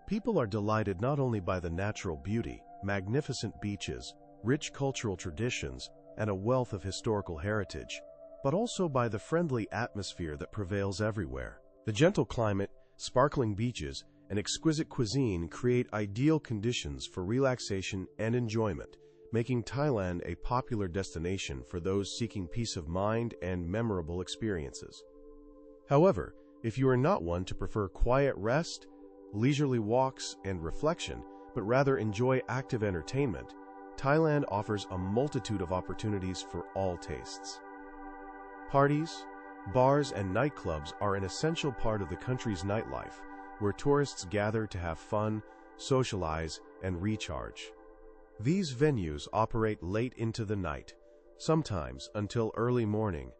People are delighted not only by the natural beauty, magnificent beaches, rich cultural traditions, and a wealth of historical heritage, but also by the friendly atmosphere that prevails everywhere. The gentle climate, sparkling beaches, and exquisite cuisine create ideal conditions for relaxation and enjoyment, making Thailand a popular destination for those seeking peace of mind and memorable experiences. However, if you are not one to prefer quiet rest, leisurely walks, and reflection, but rather enjoy active entertainment, Thailand offers a multitude of opportunities for all tastes. Parties, bars, and nightclubs are an essential part of the country's nightlife, where tourists gather to have fun, socialize, and recharge. These venues operate late into the night, sometimes until early morning,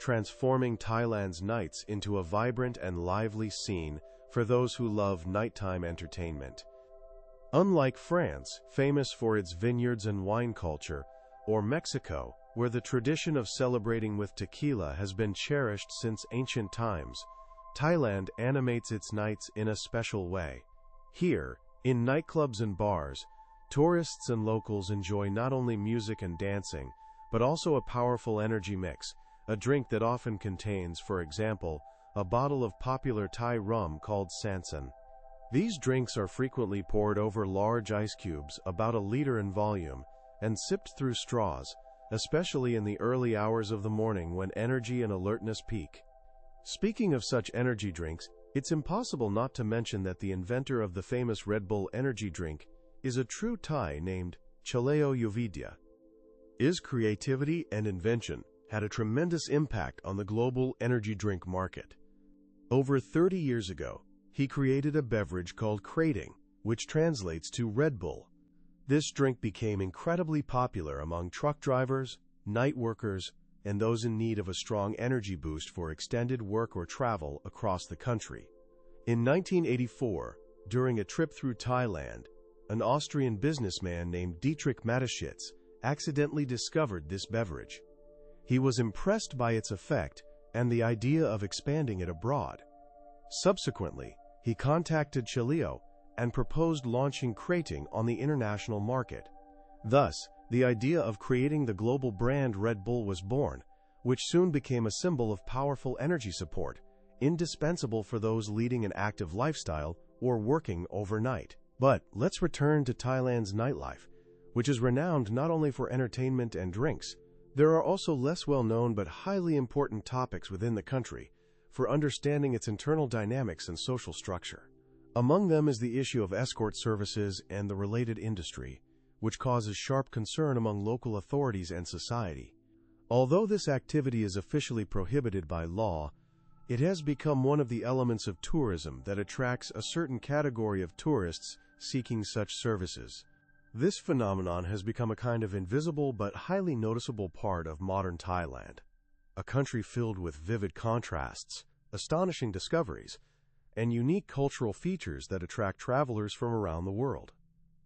transforming Thailand's nights into a vibrant and lively scene for those who love nighttime entertainment. Unlike France, famous for its vineyards and wine culture, or Mexico, where the tradition of celebrating with tequila has been cherished since ancient times, Thailand animates its nights in a special way. Here, in nightclubs and bars, tourists and locals enjoy not only music and dancing, but also a powerful energy mix, a drink that often contains, for example, a bottle of popular Thai rum called Sansan. These drinks are frequently poured over large ice cubes, about a liter in volume, and sipped through straws, especially in the early hours of the morning when energy and alertness peak. Speaking of such energy drinks, it's impossible not to mention that the inventor of the famous Red Bull energy drink is a true Thai named Chaleo Yovidya. His creativity and invention had a tremendous impact on the global energy drink market. Over 30 years ago, he created a beverage called Krating, which translates to Red Bull. This drink became incredibly popular among truck drivers, night workers, and those in need of a strong energy boost for extended work or travel across the country. In 1984, during a trip through Thailand, an Austrian businessman named Dietrich Mateschitz accidentally discovered this beverage. He was impressed by its effect and the idea of expanding it abroad. Subsequently, he contacted Chaleo and proposed launching Krating on the international market. Thus, the idea of creating the global brand Red Bull was born, which soon became a symbol of powerful energy support, indispensable for those leading an active lifestyle or working overnight. But let's return to Thailand's nightlife, which is renowned not only for entertainment and drinks. There are also less well-known but highly important topics within the country for understanding its internal dynamics and social structure. Among them is the issue of escort services and the related industry, which causes sharp concern among local authorities and society. Although this activity is officially prohibited by law, it has become one of the elements of tourism that attracts a certain category of tourists seeking such services. This phenomenon has become a kind of invisible but highly noticeable part of modern Thailand, a country filled with vivid contrasts, astonishing discoveries, and unique cultural features that attract travelers from around the world.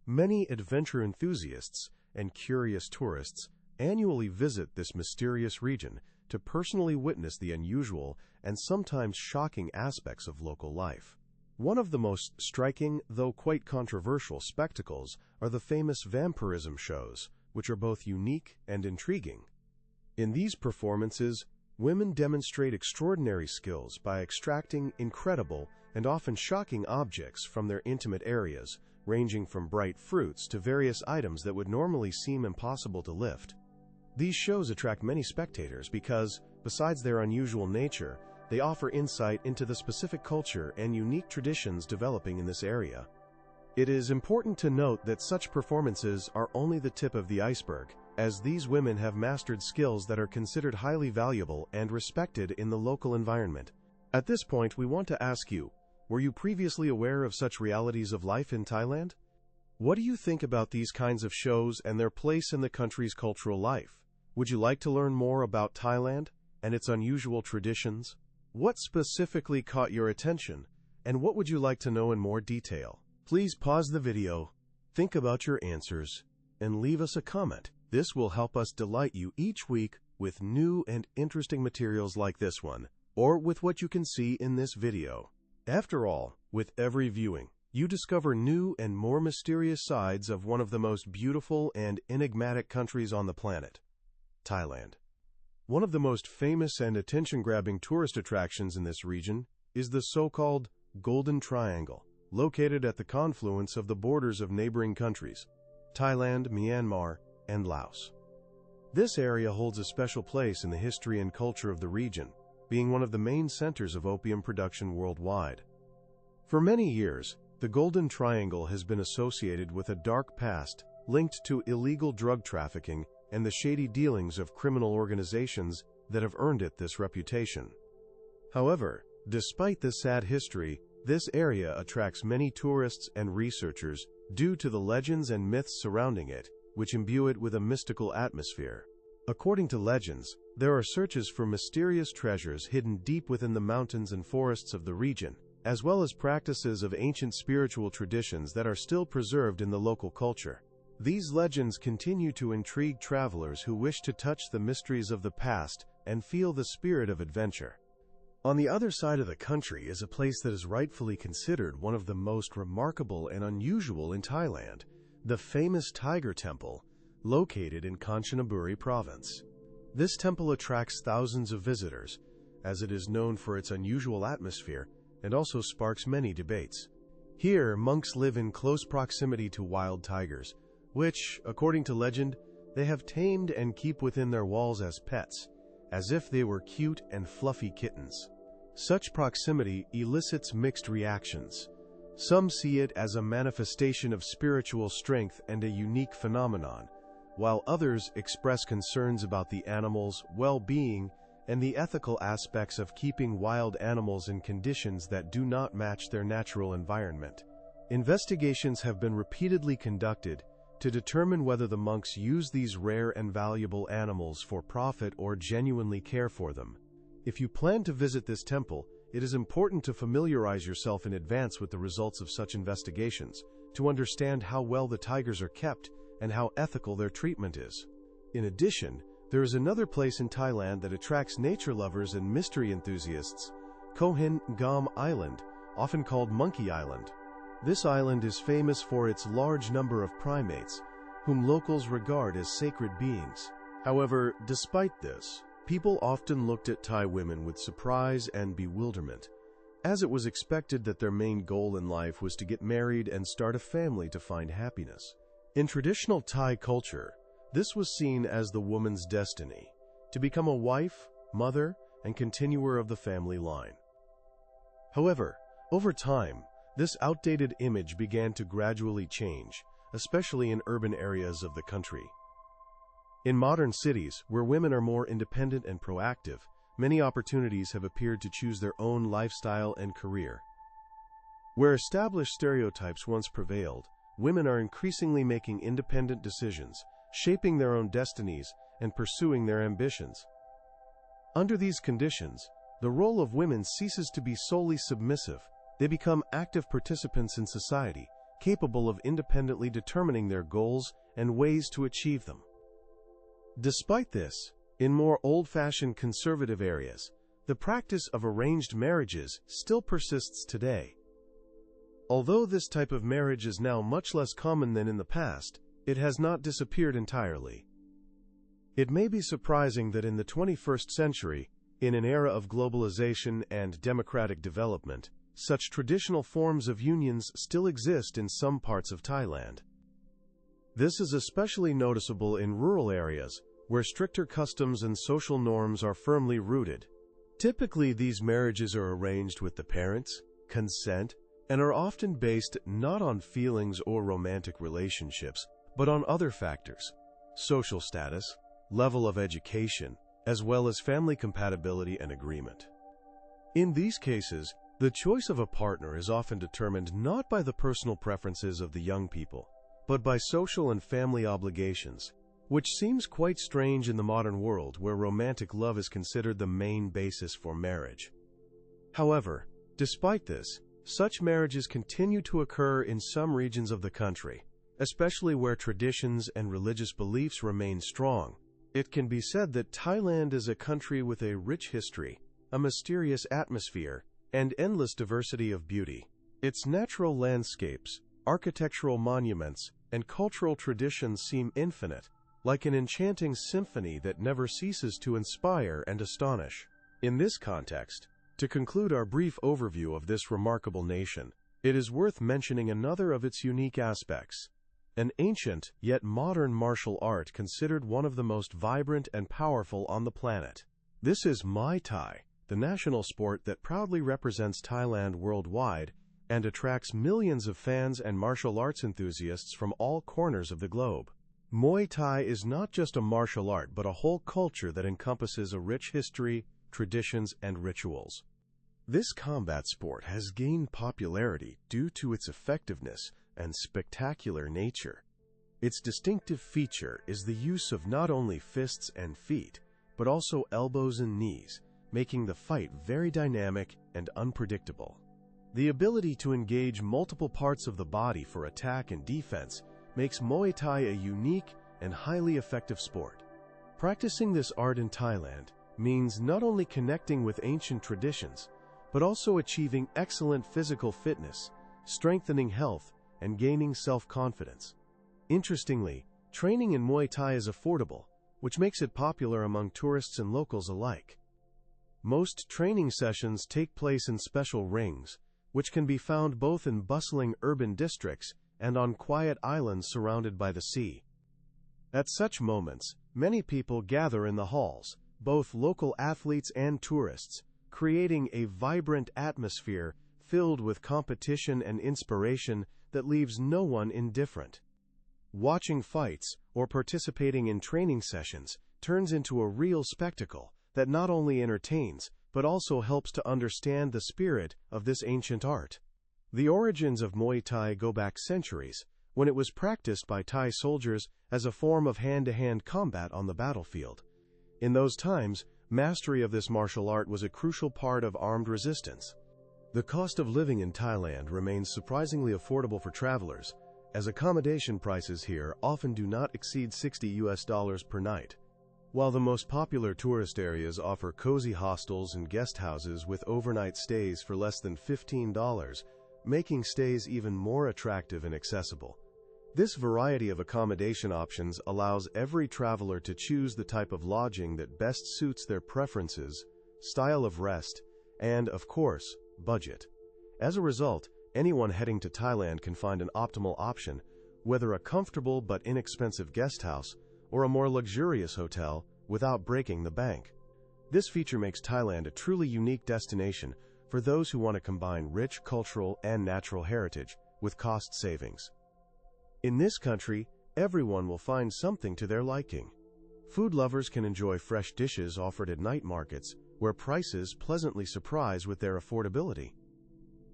Many adventure enthusiasts and curious tourists annually visit this mysterious region to personally witness the unusual and sometimes shocking aspects of local life. One of the most striking, though quite controversial, spectacles are the famous vampirism shows, which are both unique and intriguing. In these performances, women demonstrate extraordinary skills by extracting incredible and often shocking objects from their intimate areas, ranging from bright fruits to various items that would normally seem impossible to lift. These shows attract many spectators because, besides their unusual nature, they offer insight into the specific culture and unique traditions developing in this area. It is important to note that such performances are only the tip of the iceberg, as these women have mastered skills that are considered highly valuable and respected in the local environment. At this point, we want to ask you, were you previously aware of such realities of life in Thailand? What do you think about these kinds of shows and their place in the country's cultural life? Would you like to learn more about Thailand and its unusual traditions? What specifically caught your attention, and what would you like to know in more detail? Please pause the video, think about your answers, and leave us a comment. This will help us delight you each week with new and interesting materials like this one, or with what you can see in this video. After all, with every viewing, you discover new and more mysterious sides of one of the most beautiful and enigmatic countries on the planet, Thailand. One of the most famous and attention-grabbing tourist attractions in this region is the so-called Golden Triangle, located at the confluence of the borders of neighboring countries, Thailand, Myanmar, and Laos. This area holds a special place in the history and culture of the region, being one of the main centers of opium production worldwide. For many years, the Golden Triangle has been associated with a dark past linked to illegal drug trafficking and the shady dealings of criminal organizations that have earned it this reputation. However, despite this sad history, this area attracts many tourists and researchers due to the legends and myths surrounding it, which imbue it with a mystical atmosphere. According to legends, there are searches for mysterious treasures hidden deep within the mountains and forests of the region, as well as practices of ancient spiritual traditions that are still preserved in the local culture. These legends continue to intrigue travelers who wish to touch the mysteries of the past and feel the spirit of adventure. On the other side of the country is a place that is rightfully considered one of the most remarkable and unusual in Thailand, the famous Tiger Temple, located in Kanchanaburi Province. This temple attracts thousands of visitors, as it is known for its unusual atmosphere and also sparks many debates. Here, monks live in close proximity to wild tigers, which, according to legend, they have tamed and keep within their walls as pets, as if they were cute and fluffy kittens. Such proximity elicits mixed reactions. Some see it as a manifestation of spiritual strength and a unique phenomenon, while others express concerns about the animals' well-being and the ethical aspects of keeping wild animals in conditions that do not match their natural environment. Investigations have been repeatedly conducted to determine whether the monks use these rare and valuable animals for profit or genuinely care for them. If you plan to visit this temple, it is important to familiarize yourself in advance with the results of such investigations, to understand how well the tigers are kept and how ethical their treatment is. In addition, there is another place in Thailand that attracts nature lovers and mystery enthusiasts, Koh Hin Ngam Island, often called Monkey Island. This island is famous for its large number of primates, whom locals regard as sacred beings. However, despite this, people often looked at Thai women with surprise and bewilderment, as it was expected that their main goal in life was to get married and start a family to find happiness. In traditional Thai culture, this was seen as the woman's destiny, to become a wife, mother, and continuer of the family line. However, over time, this outdated image began to gradually change, especially in urban areas of the country. In modern cities, where women are more independent and proactive, many opportunities have appeared to choose their own lifestyle and career. Where established stereotypes once prevailed, women are increasingly making independent decisions, shaping their own destinies, and pursuing their ambitions. Under these conditions, the role of women ceases to be solely submissive. They become active participants in society, capable of independently determining their goals and ways to achieve them. Despite this, in more old-fashioned conservative areas, the practice of arranged marriages still persists today. Although this type of marriage is now much less common than in the past, it has not disappeared entirely. It may be surprising that in the 21st century, in an era of globalization and democratic development, such traditional forms of unions still exist in some parts of Thailand. This is especially noticeable in rural areas, where stricter customs and social norms are firmly rooted. Typically, these marriages are arranged with the parents' consent and are often based not on feelings or romantic relationships, but on other factors: social status, level of education, as well as family compatibility and agreement. In these cases, the choice of a partner is often determined not by the personal preferences of the young people, but by social and family obligations, which seems quite strange in the modern world where romantic love is considered the main basis for marriage. However, despite this, such marriages continue to occur in some regions of the country, especially where traditions and religious beliefs remain strong. It can be said that Thailand is a country with a rich history, a mysterious atmosphere, and endless diversity of beauty. Its natural landscapes, architectural monuments, and cultural traditions seem infinite, like an enchanting symphony that never ceases to inspire and astonish. In this context, to conclude our brief overview of this remarkable nation, it is worth mentioning another of its unique aspects: an ancient yet modern martial art considered one of the most vibrant and powerful on the planet. This is Muay Thai, the national sport that proudly represents Thailand worldwide and attracts millions of fans and martial arts enthusiasts from all corners of the globe. Muay Thai is not just a martial art but a whole culture that encompasses a rich history, traditions, and rituals. This combat sport has gained popularity due to its effectiveness and spectacular nature. Its distinctive feature is the use of not only fists and feet, but also elbows and knees, making the fight very dynamic and unpredictable. The ability to engage multiple parts of the body for attack and defense makes Muay Thai a unique and highly effective sport. Practicing this art in Thailand means not only connecting with ancient traditions, but also achieving excellent physical fitness, strengthening health, and gaining self-confidence. Interestingly, training in Muay Thai is affordable, which makes it popular among tourists and locals alike. Most training sessions take place in special rings, which can be found both in bustling urban districts and on quiet islands surrounded by the sea. At such moments, many people gather in the halls, both local athletes and tourists, creating a vibrant atmosphere filled with competition and inspiration that leaves no one indifferent. Watching fights or participating in training sessions turns into a real spectacle that not only entertains, but also helps to understand the spirit of this ancient art. The origins of Muay Thai go back centuries, when it was practiced by Thai soldiers as a form of hand-to-hand combat on the battlefield. In those times, mastery of this martial art was a crucial part of armed resistance. The cost of living in Thailand remains surprisingly affordable for travelers, as accommodation prices here often do not exceed $60 per night. While the most popular tourist areas offer cozy hostels and guest houses with overnight stays for less than $15, making stays even more attractive and accessible. This variety of accommodation options allows every traveler to choose the type of lodging that best suits their preferences, style of rest, and, of course, budget. As a result, anyone heading to Thailand can find an optimal option, whether a comfortable but inexpensive guest house or a more luxurious hotel, without breaking the bank. This feature makes Thailand a truly unique destination for those who want to combine rich cultural and natural heritage with cost savings. In this country, everyone will find something to their liking. Food lovers can enjoy fresh dishes offered at night markets, where prices pleasantly surprise with their affordability.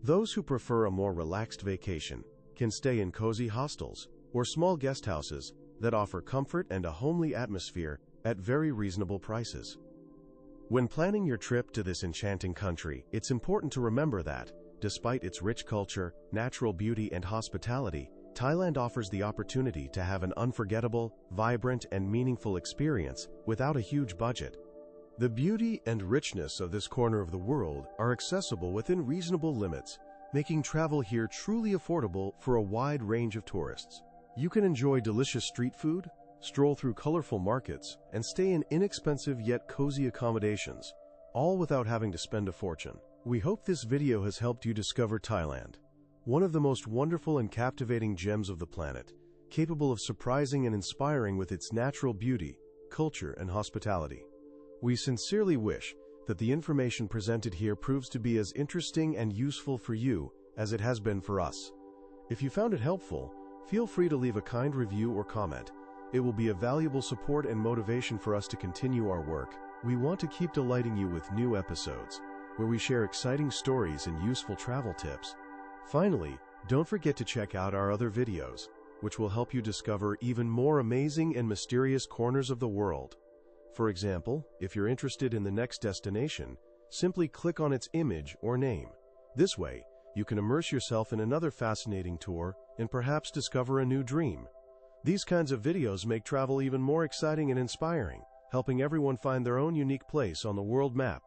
Those who prefer a more relaxed vacation can stay in cozy hostels or small guest houses that offer comfort and a homely atmosphere at very reasonable prices. When planning your trip to this enchanting country, it's important to remember that, despite its rich culture, natural beauty, and hospitality, Thailand offers the opportunity to have an unforgettable, vibrant, and meaningful experience without a huge budget. The beauty and richness of this corner of the world are accessible within reasonable limits, making travel here truly affordable for a wide range of tourists. You can enjoy delicious street food, stroll through colorful markets, and stay in inexpensive yet cozy accommodations, all without having to spend a fortune. We hope this video has helped you discover Thailand, one of the most wonderful and captivating gems of the planet, capable of surprising and inspiring with its natural beauty, culture, and hospitality. We sincerely wish that the information presented here proves to be as interesting and useful for you as it has been for us. If you found it helpful, feel free to leave a kind review or comment. It will be a valuable support and motivation for us to continue our work. We want to keep delighting you with new episodes, where we share exciting stories and useful travel tips. Finally, don't forget to check out our other videos, which will help you discover even more amazing and mysterious corners of the world. For example, if you're interested in the next destination, simply click on its image or name. This way, you can immerse yourself in another fascinating tour and perhaps discover a new dream. These kinds of videos make travel even more exciting and inspiring, helping everyone find their own unique place on the world map.